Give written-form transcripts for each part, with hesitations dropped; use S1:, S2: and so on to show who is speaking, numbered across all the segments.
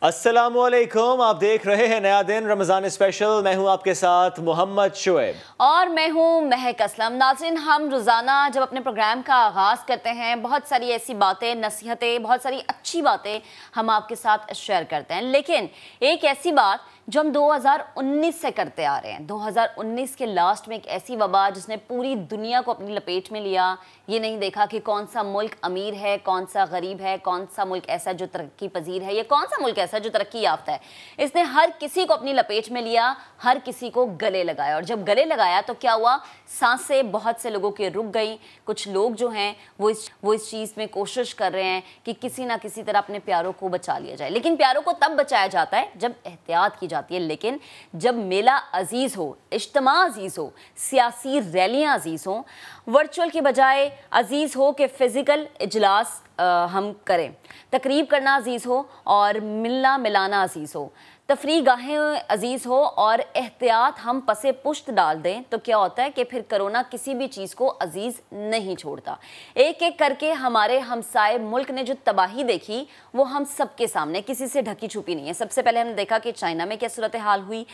S1: अस्सलामुअलैकुम, आप देख रहे हैं नया दिन रमज़ान स्पेशल। मैं हूं आपके साथ मोहम्मद शुएब
S2: और मैं हूं महक असलम। नाज़रीन, हम रोज़ाना जब अपने प्रोग्राम का आगाज़ करते हैं बहुत सारी ऐसी बातें, नसीहतें, बहुत सारी अच्छी बातें हम आपके साथ शेयर करते हैं, लेकिन एक ऐसी बात जो हम 2019 से करते आ रहे हैं। 2019 के लास्ट में एक ऐसी वबा जिसने पूरी दुनिया को अपनी लपेट में लिया। ये नहीं देखा कि कौन सा मुल्क अमीर है, कौन सा गरीब है, कौन सा मुल्क ऐसा जो तरक्की पजीर है, या कौन सा मुल्क ऐसा जो तरक्की याफ्ता है। इसने हर किसी को अपनी लपेट में लिया, हर किसी को गले लगाया, और जब गले लगाया तो क्या हुआ, सांसें बहुत से लोगों की रुक गई। कुछ लोग जो हैं वो इस चीज़ में कोशिश कर रहे हैं कि किसी ना किसी तरह अपने प्यारों को बचा लिया जाए, लेकिन प्यारों को तब बचाया जाता है जब एहतियात की जाती है। लेकिन जब मेला अजीज हो, इज्तिमा अजीज हो, सियासी रैलियां अजीज हो, वर्चुअल की बजाय अजीज हो कि फिजिकल इजलास हम करें, तकरीब करना अजीज हो और मिलना मिलाना अजीज हो, तफरी गाहें अजीज़ हो और एहतियात हम पसे पुश्त डाल दें, तो क्या होता है कि फिर कोरोना किसी भी चीज़ को अजीज़ नहीं छोड़ता। एक एक करके हमारे हमसाए मुल्क ने जो तबाही देखी वो हम सबके सामने, किसी से ढकी छुपी नहीं है। सबसे पहले हमने देखा कि चाइना में क्या सूरत हाल हुई,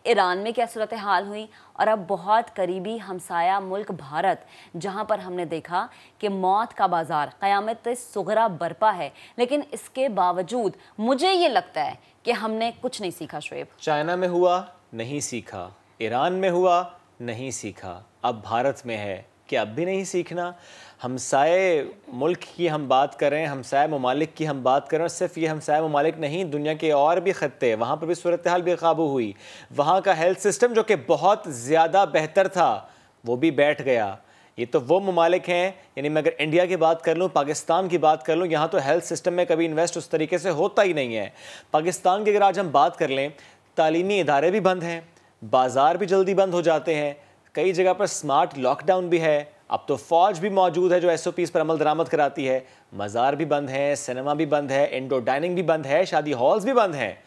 S2: ईरान में क्या सूरत हाल हुई, और अब बहुत करीबी हमसाया मुल्क भारत, जहाँ पर हमने देखा कि मौत का बाजार, क़यामत सुगरा बरपा है। लेकिन इसके बावजूद मुझे ये लगता है कि हमने कुछ नहीं सीखा। शुएब,
S1: चाइना में हुआ नहीं सीखा, ईरान में हुआ नहीं सीखा, अब भारत में है कि अब भी नहीं सीखना। हमसाए मुल्क की हम बात करें, हमसाए ममालिक की हम बात करें, और सिर्फ ये हमसाए ममालिक नहीं, दुनिया के और भी ख़त्ते, वहाँ पर भी सूरत हाल बेकाबू हुई। वहाँ का हेल्थ सिस्टम जो कि बहुत ज़्यादा बेहतर था वो भी बैठ गया। ये तो वो ममालिक हैं, यानी मैं अगर इंडिया की बात कर लूँ, पाकिस्तान की बात कर लूँ, यहाँ तो हेल्थ सिस्टम में कभी इन्वेस्ट उस तरीके से होता ही नहीं है। पाकिस्तान की अगर आज हम बात कर लें, तालीमी इदारे भी बंद हैं, बाज़ार भी जल्दी बंद हो जाते हैं, कई जगह पर स्मार्ट लॉकडाउन भी है, अब तो फ़ौज भी मौजूद है जो SOPs पर अमल दरामद कराती है, मज़ार भी बंद हैं, सिनेमा भी बंद है, इंडोर डाइनिंग भी बंद है, शादी हॉल्स भी बंद हैं,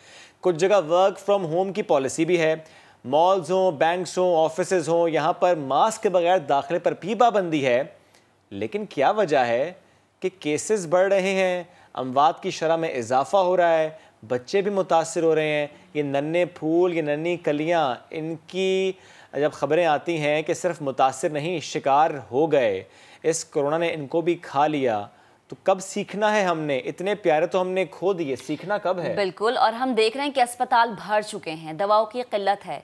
S1: कुछ जगह वर्क फ्रॉम होम की पॉलिसी भी है, मॉल्स हों, बैंक्स हों, ऑफिसेज़ हों, यहाँ पर मास्क के बगैर दाखिले पर भी पाबंदी है। लेकिन क्या वजह है कि केसेस बढ़ रहे हैं, अमवात की शरह में इजाफा हो रहा है, बच्चे भी मुतासिर हो रहे हैं। ये नन्हे फूल, ये नन्ही कलियाँ, इनकी जब ख़बरें आती हैं कि सिर्फ मुतासिर नहीं, शिकार हो गए, इस कोरोना ने इनको भी खा लिया, तो कब सीखना है हमने? इतने प्यारे तो हमने खो दिए, सीखना कब है?
S2: बिल्कुल। और हम देख रहे हैं कि अस्पताल भर चुके हैं, दवाओं की किल्लत है।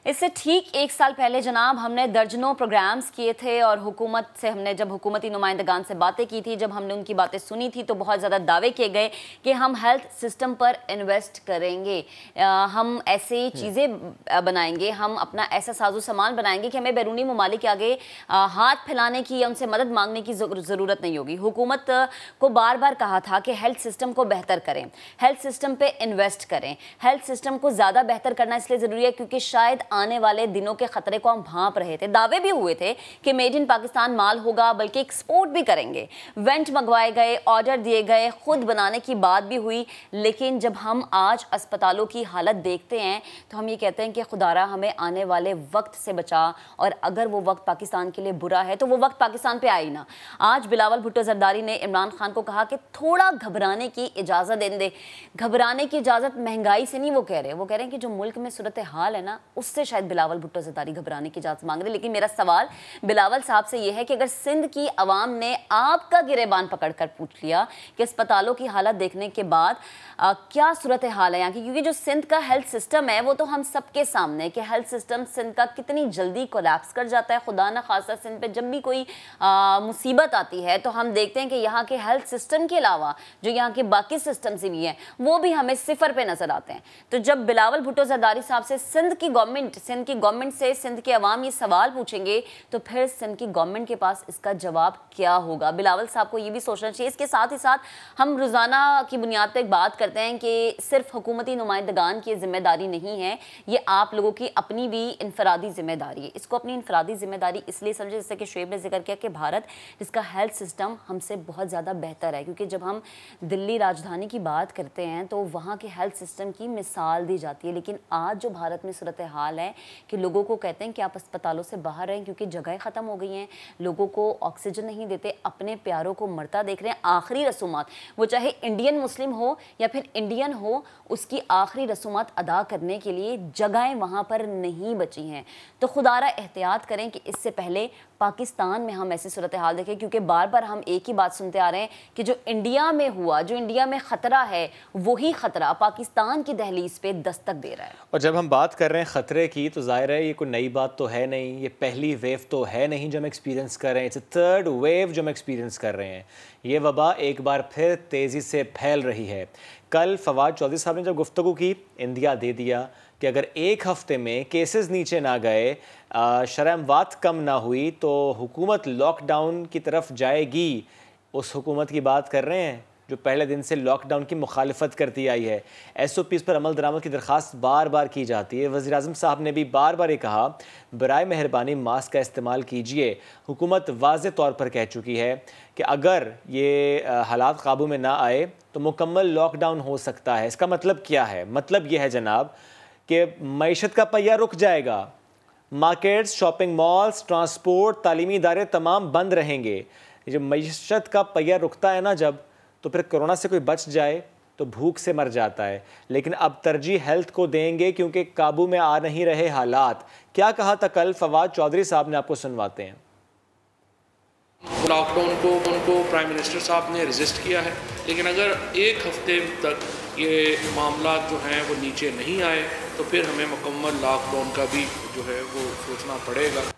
S2: इससे ठीक एक साल पहले जनाब हमने दर्जनों प्रोग्राम्स किए थे, और हुकूमत से हमने जब हुकूमती नुमाइंदगान से बातें की थी, जब हमने उनकी बातें सुनी थी, तो बहुत ज़्यादा दावे किए गए कि हम हेल्थ सिस्टम पर इन्वेस्ट करेंगे, हम ऐसी चीज़ें बनाएंगे, हम अपना ऐसा साजो सामान बनाएंगे कि हमें बैरूनी ममालिक के आगे हाथ फैलाने की या उनसे मदद मांगने की ज़रूरत नहीं होगी। हुकूमत को बार बार कहा था कि हेल्थ सिस्टम को बेहतर करें, हेल्थ सिस्टम पर इन्वेस्ट करें। हेल्थ सिस्टम को ज़्यादा बेहतर करना इसलिए ज़रूरी है क्योंकि शायद आने वाले दिनों के खतरे को हम भांप रहे थे। दावे भी हुए थे कि मेड इन पाकिस्तान माल होगा, बल्कि एक्सपोर्ट भी करेंगे। वेंट मंगवाए गए, ऑर्डर दिए गए, खुद बनाने की बात भी हुई। लेकिन जब हम आज अस्पतालों की हालत देखते हैं तो हम ये कहते हैं कि खुदारा हमें आने वाले वक्त से बचा, और अगर वो वक्त पाकिस्तान के लिए बुरा है तो वो वक्त पाकिस्तान पे आए ना। आज बिलावल भुट्टो जरदारी ने इमरान खान को कहा कि थोड़ा घबराने की इजाज़त दे। घबराने की इजाज़त महंगाई से नहीं वो कह रहे हैं कि जो मुल्क में सूरत हाल है ना, उससे शायद बिलावल भुट्टो जरदारी घबराने की इजाज़त मांग रहे। लेकिन मेरा सवाल बिलावल साहब से यह है कि अगर सिंध की आवाम ने आपका गिरेबान पकड़कर पूछ लिया कि अस्पतालों की हालत देखने के बाद क्या सूरत हाल है यहाँ की, क्योंकि जो सिंध का हेल्थ सिस्टम है वो तो हम सबके सामने कि हेल्थ सिस्टम सिंध का कितनी जल्दी कोलैप्स कर जाता है। खुदा न खासा सिंध पे जब भी कोई मुसीबत आती है तो हम देखते हैं कि यहाँ के हेल्थ सिस्टम के अलावा जो यहाँ के बाकी सिस्टम से भी हैं वो भी हमें सिफर पे नजर आते हैं। तो जब बिलावल भुट्टो जरदारी साहब से सिंध की गवर्नमेंट से सिंध के अवाम ये सवाल पूछेंगे तो फिर सिंध की गवर्नमेंट के पास इसका जवाब क्या होगा? बिलावल साहब को ये भी सोचना चाहिए। इसके साथ ही साथ हम रोज़ाना की बुनियाद पर एक बात करते हैं कि सिर्फ हुकूमती नुमाइंदगान की जिम्मेदारी नहीं है, ये आप लोगों की अपनी भी इनफरादी जिम्मेदारी है। इसको अपनी इनफरादी जिम्मेदारी इसलिए समझे, जैसे कि शुएब ने जिक्र किया कि भारत जिसका हेल्थ सिस्टम हमसे बहुत ज़्यादा बेहतर है, क्योंकि जब हम दिल्ली राजधानी की बात करते हैं तो वहाँ के हेल्थ सिस्टम की मिसाल दी जाती है। लेकिन आज जो भारत में सूरत हाल हाल है कि लोगों को कहते हैं कि आप अस्पतालों से बाहर रहें क्योंकि जगहें ख़त्म हो गई हैं, लोगों को ऑक्सीजन नहीं देते, अपने प्यारों को मरता देख रहे हैं। आखिरी रसूमात, वो चाहे इंडियन मुस्लिम हो या फिर इंडियन हो, उसकी आखिरी रसूमात अदा करने के लिए जगहें वहाँ पर नहीं बची हैं। तो खुदारा एहतियात करें कि इससे पहले पाकिस्तान में हम ऐसी सूरत हाल देखें, क्योंकि बार बार हम एक ही बात सुनते आ रहे हैं कि जो इंडिया में हुआ, जो इंडिया में ख़तरा है, वही ख़तरा पाकिस्तान की दहलीज पे दस्तक दे रहा है।
S1: और जब हम बात कर रहे हैं ख़तरे की, तो ज़ाहिर है ये कोई नई बात तो है नहीं, ये पहली वेव तो है नहीं जो हम एक्सपीरियंस कर रहे हैं, इट्स थर्ड वेव जो हम एक्सपीरियंस कर रहे हैं। ये वबा एक बार फिर तेज़ी से फैल रही है। कल फवाद चौधरी साहब ने जब गुफ्तगू की, इंदिया दे दिया कि अगर एक हफ़्ते में केसेस नीचे ना गए, शरह-अमवात कम ना हुई, तो हुकूमत लॉकडाउन की तरफ जाएगी। उस हुकूमत की बात कर रहे हैं जो पहले दिन से लॉकडाउन की मुखालफत करती आई है। SOPs पर अमल दरामद की दरख्वास्त बार बार की जाती है। वज़ीर-ए-आज़म साहब ने भी बार बार ये कहा, बराए मेहरबानी मास्क का इस्तेमाल कीजिए। हुकूमत वाज़े तौर पर कह चुकी है कि अगर ये हालात काबू में ना आए तो मुकम्मल लॉकडाउन हो सकता है। इसका मतलब क्या है? मतलब ये है जनाब कि मईशत का पहिया रुक जाएगा, मार्केट्स, शॉपिंग मॉल्स, ट्रांसपोर्ट, तालीमी इदारे तमाम बंद रहेंगे। जब मईशत का पहिया रुकता है ना जब, तो फिर कोरोना से कोई बच जाए तो भूख से मर जाता है। लेकिन अब तरजीह हेल्थ को देंगे क्योंकि काबू में आ नहीं रहे हालात। क्या कहा था कल फवाद चौधरी साहब ने, आपको सुनवाते हैं।
S3: लॉकडाउन को उनको प्राइम मिनिस्टर साहब ने रेजिस्ट किया है, लेकिन अगर एक हफ्ते तक ये मामला जो हैं वो नीचे नहीं आए तो फिर हमें मुकम्मल लॉकडाउन का भी जो है वो सोचना पड़ेगा।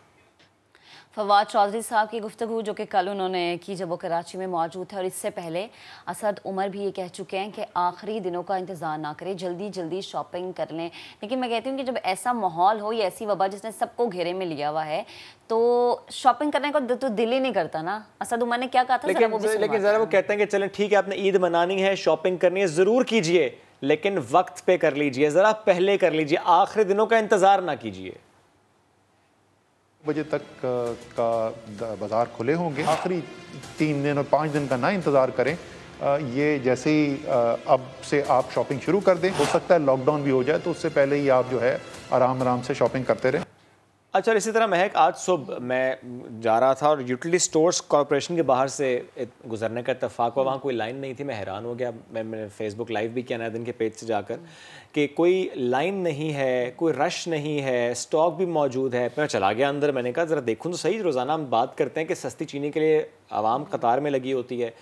S2: फवाद चौधरी साहब की गुफ्तगू जो कि कल उन्होंने की जब वो कराची में मौजूद थे, और इससे पहले असद उमर भी ये कह चुके हैं कि आखिरी दिनों का इंतज़ार ना करें, जल्दी जल्दी शॉपिंग कर लें। लेकिन मैं कहती हूँ कि जब ऐसा माहौल हो या ऐसी वबा जिसने सबको घेरे में लिया हुआ है, तो शॉपिंग करने का तो दिल ही नहीं करता ना। असद उमर ने क्या कहा था?
S1: लेकिन ज़रा वो कहते हैं कि चलें ठीक है, आपने ईद मनानी है, शॉपिंग करनी है, ज़रूर कीजिए, लेकिन वक्त पे कर लीजिए, ज़रा पहले कर लीजिए, आखिरी दिनों का इंतज़ार ना कीजिए।
S4: बजे तक का बाज़ार खुले होंगे, आखिरी 3 दिन और 5 दिन का ना इंतज़ार करें। ये जैसे ही अब से आप शॉपिंग शुरू कर दें, हो सकता है लॉकडाउन भी हो जाए, तो उससे पहले ही आप जो है आराम आराम से शॉपिंग करते रहें।
S1: अच्छा, इसी तरह महक, आज सुबह मैं जा रहा था और यूटिलिटी स्टोर्स कॉरपोरेशन के बाहर से गुजरने का इत्तेफाक हुआ। वहाँ कोई लाइन नहीं थी, मैं हैरान हो गया। मैंने फेसबुक लाइव भी किया नया दिन के पेज से जाकर कि कोई लाइन नहीं है, कोई रश नहीं है, स्टॉक भी मौजूद है। मैं चला गया अंदर, मैंने कहा ज़रा देखूँ तो सही। रोज़ाना हम बात करते हैं कि सस्ती चीनी के लिए आवाम कतार में लगी होती है।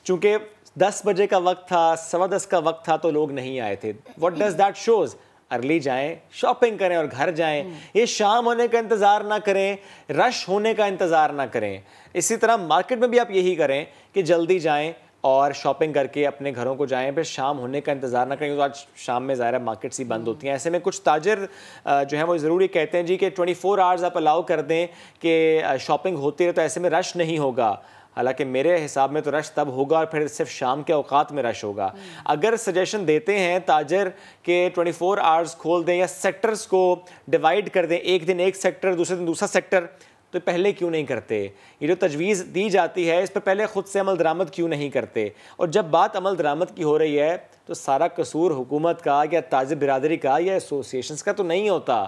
S1: चूँकि 10 बजे का वक्त था, 10:15 का वक्त था, तो लोग नहीं आए थे। What does that shows? Early जाएं, शॉपिंग करें और घर जाएं। ये शाम होने का इंतज़ार ना करें, रश होने का इंतज़ार ना करें। इसी तरह मार्केट में भी आप यही करें कि जल्दी जाएं और शॉपिंग करके अपने घरों को जाएं, फिर शाम होने का इंतज़ार ना करें। तो आज शाम में ज़ाहिर है मार्केट्स ही बंद होती हैं। ऐसे में कुछ ताजर जो हैं वो ज़रूर ये कहते हैं जी कि 24 आवर्स आप अलाउ कर दें कि शॉपिंग होती रहे, तो ऐसे में रश नहीं होगा। हालांकि मेरे हिसाब में तो रश तब होगा और फिर सिर्फ शाम के औकात में रश होगा। अगर सजेशन देते हैं ताजर के 24 आवर्स खोल दें या सेक्टर्स को डिवाइड कर दें, एक दिन एक सेक्टर, दूसरे दिन दूसरा सेक्टर, तो पहले क्यों नहीं करते? ये जो तजवीज़ दी जाती है, इस पर पहले ख़ुद से अमल दरामद क्यों नहीं करते? और जब बात अमल दरामद की हो रही है तो सारा कसूर हुकूमत का या ताजिर बिरादरी का या एसोसिएशंस का तो नहीं होता,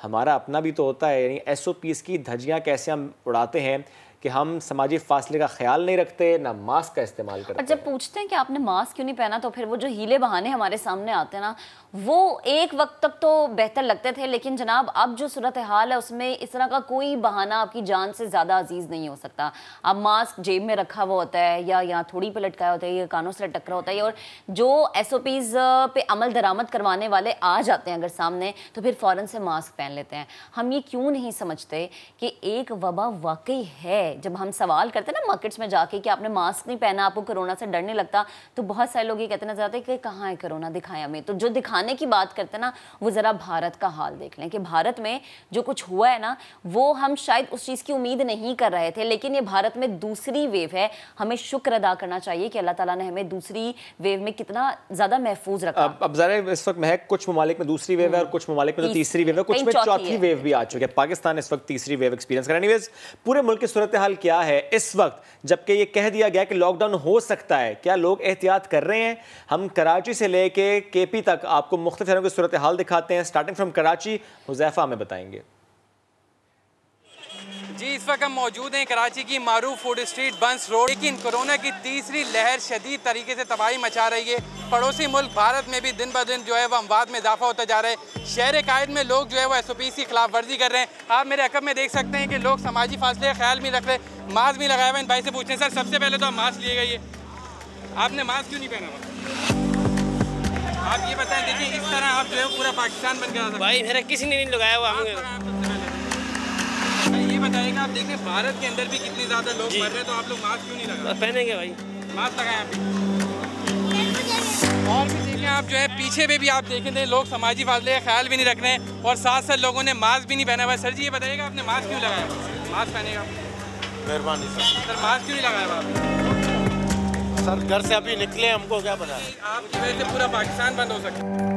S1: हमारा अपना भी तो होता है। यानी SOPs की धज्जियाँ कैसे हम उड़ाते हैं कि हम समाजी फासले का ख्याल नहीं रखते, ना मास्क का इस्तेमाल करते।
S2: और जब पूछते हैं कि आपने मास्क क्यों नहीं पहना, तो फिर वो जो हीले बहाने हमारे सामने आते हैं ना, वो एक वक्त तक तो बेहतर लगते थे, लेकिन जनाब अब जो सूरत हाल है उसमें इस तरह का कोई बहाना आपकी जान से ज़्यादा अजीज़ नहीं हो सकता। अब मास्क जेब में रखा हुआ होता है या यहाँ थोड़ी पे लटकाया होता है या कानों से लटक रहा होता है, और जो SOPs पे अमल दरामद करवाने वाले आ जाते हैं अगर सामने, तो फिर फ़ौरन से मास्क पहन लेते हैं। हम ये क्यों नहीं समझते कि एक वबा वाकई है? जब हम सवाल करते हैं ना मार्केट्स में जाके कि आपने मास्क नहीं पहना, आपको कोरोना से डर नहीं लगता, तो बहुत सारे लोग ये कहते नजर आते हैं कि कहाँ है कोरोना, दिखाएं हमें। तो जो दिखाने की बात करते हैं ना, वो ज़रा भारत का हाल देख लें कि भारत में जो कुछ हुआ है ना, वो हम शायद उस चीज़ की उम्मीद नहीं कर रहे थे, लेकिन ये भारत में दूसरी वेव है। हमें शुक्र अदा करना चाहिए कि अल्लाह ताला ने हमें दूसरी वेव में कितना ज़्यादा महफूज रखा।
S1: अब ज़रा इस वक्त महक कुछ ममालिक में दूसरी वेव है और कुछ ममालिक में तो तीसरी वेव है, कुछ में चौथी वेव भी आ चुकी है। पाकिस्तान इस वक्त तीसरी वेव एक्सपीरियंस कर रहा है। एनीवेज, पूरे मुल्क की सूरत हाल क्या है इस वक्त, जबकि ये कह दिया गया कि लॉकडाउन हो सकता है? क्या लोग एहतियात कर रहे हैं? हम कराची से लेके केपी तक आपको मुख्तलिफ शहरों की सूरत हाल दिखाते हैं। स्टार्टिंग फ्रॉम कराची, हुज़ैफा हमें बताएंगे।
S5: जी, इस वक्त हम मौजूद हैं कराची की मारूफ फूड स्ट्रीट बंस रोड। लेकिन कोरोना की तीसरी लहर शदीद तरीके से तबाही मचा रही है। पड़ोसी मुल्क भारत में भी दिन ब दिन जो है वो अमवात में इजाफा होता जा रहा है। शहर कायद में लोग जो है वो SOPs की खिलाफ वर्जी कर रहे हैं। आप मेरे अकब में देख सकते हैं कि लोग समाजी फासले का ख्याल भी रख रहे हैं, मास्क भी लगाया हुआ है। इन भाई से पूछते हैं, सर सबसे पहले तो आप मास्क लिए गए, आपने मास्क क्यों नहीं पहना हुआ? आप ये बताएं, देखिए इस तरह आप जो है पूरा पाकिस्तान बन गया
S6: भाई, मेरा किसी ने नहीं लगाया हुआ।
S5: ये बताइएगा, आप देखें भारत के अंदर भी कितने ज़्यादा लोग मर रहे हैं, तो आप लोग मास्क क्यों नहीं लगा?
S6: पहनेंगे भाई,
S5: मास्क लगाएं आप। और भी देखें आप जो है पीछे पे भी आप देखें थे, लोग समाजी फासले का ख्याल भी नहीं रख रहे हैं और साथ साथ लोगों ने मास्क भी नहीं पहना हुआ। सर जी ये बताइएगा, आपने मास्क क्यों लगाया? मास्क पहनेगा।
S6: मेहरबानी
S5: सर मास्क क्यों नहीं लगाया आप?
S6: सर घर से अभी निकले, हमको क्या पता है।
S5: आपकी वजह से पूरा पाकिस्तान बंद हो सकता है।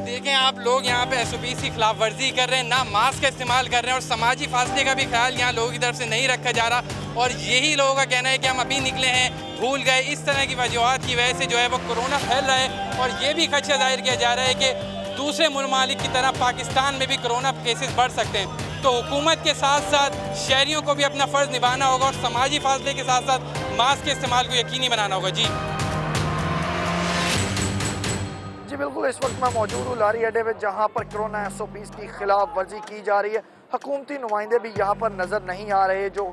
S5: देखें आप लोग यहाँ पे SOPs की खिलाफ वर्जी कर रहे हैं, ना मास्क का इस्तेमाल कर रहे हैं और समाजी फासले का भी ख्याल यहाँ लोगों की तरफ से नहीं रखा जा रहा। और यही लोगों का कहना है कि हम अभी निकले हैं, भूल गए। इस तरह की वजूहत की वजह से जो है वो कोरोना फैल रहा है और ये भी खदशा जाहिर किया जा रहा है कि दूसरे ममालिक की तरह पाकिस्तान में भी कोरोना केसेस बढ़ सकते हैं। तो हुकूमत के साथ साथ शहरियों को भी अपना फ़र्ज़ निभाना होगा और समाजी फासले के साथ साथ मास्क के इस्तेमाल को यकीनी बनाना होगा। जी
S7: जी बिल्कुल, इस वक्त मैं मौजूद हूँ लारी अड्डे में, जहाँ पर कोरोना SOPs की खिलाफ वर्जी की जा रही है। हुकूमती नुमाइंदे भी यहाँ पर नज़र नहीं आ रहे जो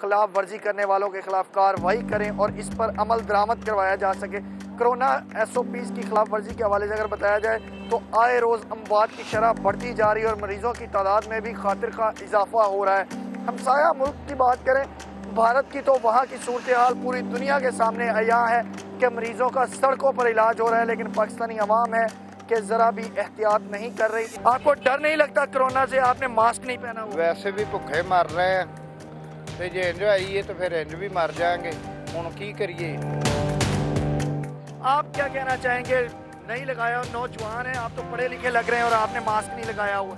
S7: खिलाफ वर्जी करने वालों के खिलाफ कार्रवाई करें और इस पर अमल दरामद करवाया जा सके। कोरोना SOPs की खिलाफ वर्जी के हवाले से अगर बताया जाए तो आए रोज़ अमवात की शरह बढ़ती जा रही है और मरीज़ों की तादाद में भी खातिर का इजाफा हो रहा है। हमसाया मुल्क की बात करें भारत की, तो वहाँ की सूरत हाल पूरी दुनिया के सामने आया है कि मरीजों का सड़कों पर इलाज हो रहा है, लेकिन पाकिस्तानी अवाम है कि ज़रा भी एहतियात नहीं कर रही। आपको डर नहीं लगता कोरोना से? आपने मास्क नहीं पहना हुआ।
S8: वैसे भी भुखे मर रहे हैं, तो जे इंज आई है तो फिर इंज भी मर जाएंगे। हुण की करिए?
S7: आप क्या कहना चाहेंगे? नहीं लगाया, नौजवान है आप, तो पढ़े लिखे लग रहे हैं और आपने मास्क नहीं लगाया हुआ।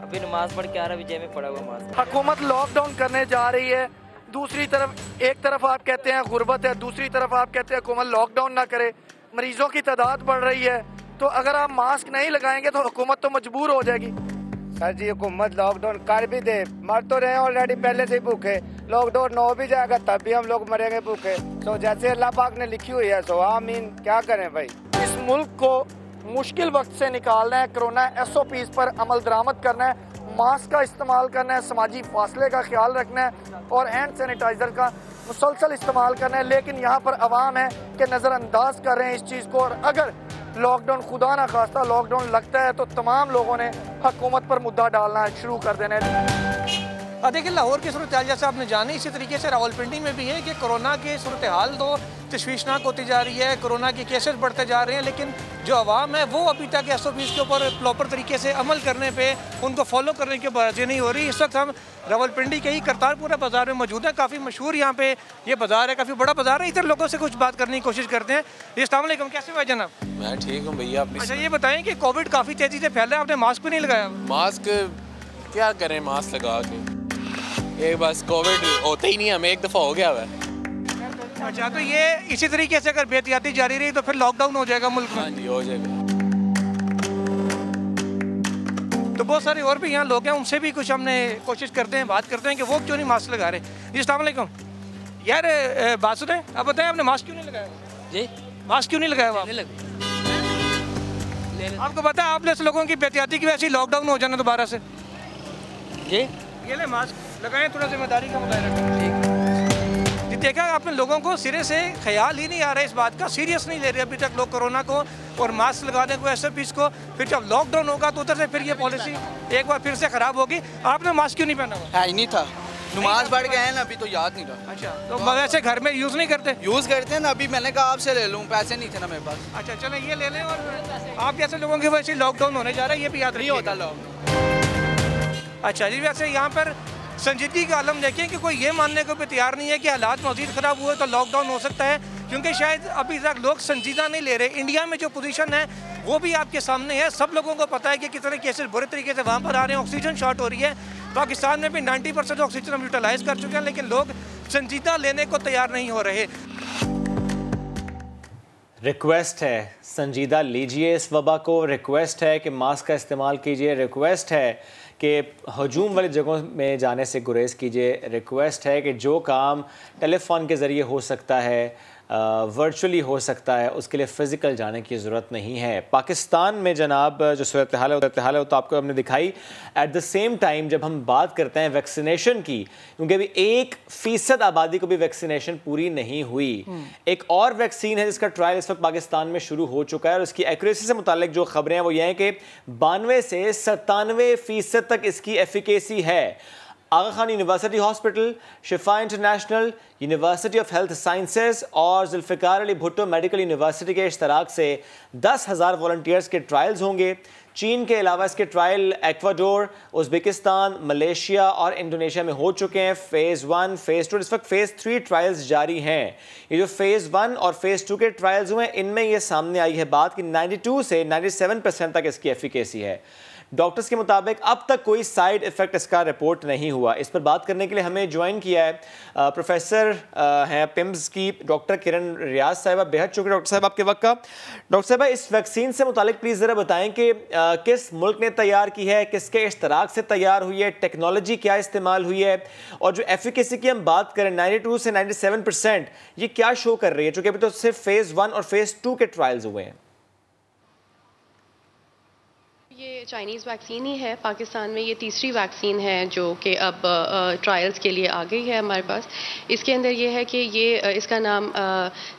S6: अभी नमाज पढ़ के आ रहा, विजय में पड़ा हुआ मास्क।
S7: हुकूमत लॉकडाउन करने जा रही है, दूसरी तरफ एक तरफ आप कहते हैं गुर्बत है, दूसरी तरफ आप कहते हैं हुकूमत लॉकडाउन ना करे, मरीजों की तादाद बढ़ रही है। तो अगर आप मास्क नहीं लगाएंगे तो हुकूमत तो मजबूर हो जाएगी।
S8: सर जी हुकूमत लॉकडाउन कर भी दे, मर तो रहे हैं ऑलरेडी पहले से ही भूखे। लॉकडाउन हो भी जाएगा तब भी हम लोग मरेंगे भूखे। तो जैसे अल्लाह पाक ने लिखी हुई है सो आमीन। क्या करें भाई?
S7: इस मुल्क को मुश्किल वक्त से निकालना है, कोरोना SOPs पर अमल दरामद करना है, मास्क का इस्तेमाल करना है, समाजी फासले का ख्याल रखना है और हैंड सैनिटाइज़र का मुसलसल इस्तेमाल करना है। लेकिन यहाँ पर अवाम है कि नज़रअंदाज कर रहे हैं इस चीज़ को। और अगर लॉकडाउन खुदा ना खास्ता लॉकडाउन लगता है तो तमाम लोगों ने हुकूमत पर मुद्दा डालना शुरू कर देना है।
S9: देखिए लाहौर की सूरत हाल जैसे आपने जानी, इसी तरीके से रावलपिंडी में भी है कि कोरोना की सूरत हाल तो तशवीशनाक होती जा रही है, कोरोना के केसेस बढ़ते जा रहे हैं, लेकिन जो आवाम है वो अभी तक SOPs के ऊपर प्रॉपर तरीके से अमल करने पे, उनको फॉलो करने की बातें नहीं हो रही। इस वक्त हम रावलपिंडी के ही करतारपुरा बाज़ार में मौजूद है। काफ़ी मशहूर यहाँ पे ये बाज़ार है, काफ़ी बड़ा बाज़ार है। इधर लोगों से कुछ बात करने की कोशिश करते हैं। अस्सलाम वालेकुम, कैसे भाई जनाब?
S10: मैं ठीक हूँ भैया।
S9: अच्छा ये बताएं कि कोविड काफ़ी तेज़ी से फैल रहा है, आपने मास्क भी नहीं लगाया?
S10: मास्क क्या करें, मास्क लगा के ये बस कोविड होता ही नहीं, हमें एक दफ़ा हो गया है।
S9: अच्छा तो ये इसी तरीके से अगर बेहतियाती जारी रही तो फिर लॉकडाउन हो जाएगा मुल्क में?
S10: हाँ जी हो जाएगा।
S9: तो बहुत सारे और भी यहाँ लोग हैं, उनसे भी कुछ हमने कोशिश करते हैं, बात करते हैं कि वो क्यों नहीं मास्क लगा रहे। जी अस्सलाम वालेकुम। यार बात सुने, आप बताएं आपने मास्क क्यों नहीं लगाया? जी मास्क क्यों नहीं लगाया? आपको पता है आप जैसे लोगों की बेहतियाती की वजह से लॉकडाउन हो जाना दोबारा से। जी ये ले मास्क लगाएं, थोड़ा जिम्मेदारी का मुजाहिरा करें। देखा आपने लोगों को सिरे से ख्याल ही नहीं आ रहा है इस बात का, सीरियस नहीं ले रहे अभी तक लोग कोरोना को और मास्क लगाने को SOPs को। फिर जब लॉकडाउन होगा तो उधर से फिर ये पॉलिसी एक बार फिर से ख़राब होगी। आपने मास्क क्यों नहीं पहना हुआ?
S11: है ही नहीं था, नमाज पढ़ के हैं ना, अभी तो याद नहीं था।
S9: अच्छा तो वैसे घर में यूज़ नहीं करते?
S11: यूज़ करते हैं ना, अभी मैंने कहा आपसे ले लूँ, पैसे नहीं थे ना मेरे पास।
S9: अच्छा चलो ये ले लें। और आप जैसे लोगों की वजह से लॉकडाउन होने जा रहा है, ये भी याद
S11: नहीं होता लॉकडाउन।
S9: अच्छा जी, वैसे यहाँ पर संजीदगी का आलम देखें कि कोई ये मानने को भी तैयार नहीं है कि हालात मज़ीद ख़राब हुए तो लॉकडाउन हो सकता है, क्योंकि शायद अभी तक लोग संजीदा नहीं ले रहे। इंडिया में जो पोजीशन है वो भी आपके सामने है, सब लोगों को पता है कि कितने केसेस बुरे तरीके से वहाँ पर आ रहे हैं, ऑक्सीजन शॉर्ट हो रही है। पाकिस्तान में भी 90% ऑक्सीजन हम यूटिलाइज कर चुके हैं, लेकिन लोग संजीदा लेने को तैयार नहीं हो रहे।
S1: रिक्वेस्ट है, संजीदा लीजिए इस वबा को, रिक्वेस्ट है कि मास्क का इस्तेमाल कीजिए, रिक्वेस्ट है कि हजूम वाली जगहों में जाने से गुरेज कीजिए, रिक्वेस्ट है कि जो काम टेलीफोन के ज़रिए हो सकता है, वर्चुअली हो सकता है, उसके लिए फ़िज़िकल जाने की ज़रूरत नहीं है। पाकिस्तान में जनाब जो सूरत हाल है तो आपको हमने दिखाई। एट द सेम टाइम जब हम बात करते हैं वैक्सीनेशन की, क्योंकि अभी 1% आबादी को भी वैक्सीनेशन पूरी नहीं हुई, एक और वैक्सीन है जिसका ट्रायल इस वक्त पाकिस्तान में शुरू हो चुका है और उसकी एक्यूरेसी से मुतालिक जो खबरें हैं वो ये हैं कि 92 से 97% तक इसकी एफिकेसी है। आगा Khan university hospital, Shifa international, university of health sciences और जुल्फ़िकार अली भुट्टो मेडिकल यूनिवर्सिटी के इश्तराक से 10,000 वॉलंटियर्स के ट्रायल्स होंगे। चीन के अलावा इसके ट्रायल एक्वाडोर, उज़्बेकिस्तान, मलेशिया और इंडोनेशिया में हो चुके हैं। फ़ेज़ 1, फ़ेज़ 2, इस वक्त फ़ेज़ 3 ट्रायल्स जारी हैं। ये जो फ़ेज़ 1 और फ़ेज़ 2 के ट्रायल्स हुए हैं, इनमें ये सामने आई है बात कि 92 से 97% तक इसकी एफिकेसी है। डॉक्टर्स के मुताबिक अब तक कोई साइड इफ़ेक्ट इसका रिपोर्ट नहीं हुआ। इस पर बात करने के लिए हमें ज्वाइन किया है प्रोफेसर हैं पिम्स की डॉक्टर किरण रियाज साहिबा। बेहद शुक्रिया डॉक्टर साहब आपके वक्त का। डॉक्टर साहबा, इस वैक्सीन से मुतालिक प्लीज़ ज़रा बताएं कि किस मुल्क ने तैयार की है, किसके इश्तराक से तैयार हुई है, टेक्नोलॉजी क्या इस्तेमाल हुई है, और जो एफिकेसी की हम बात करें 92 से 97%, ये क्या शो कर रही है, चूँकि अभी तो सिर्फ फ़ेज़ 1 और फ़ेज़ 2 के ट्रायल्स हुए हैं।
S12: ये चाइनीज़ वैक्सीन ही है। पाकिस्तान में ये तीसरी वैक्सीन है जो कि अब ट्रायल्स के लिए आ गई है हमारे पास। इसके अंदर ये है कि ये इसका नाम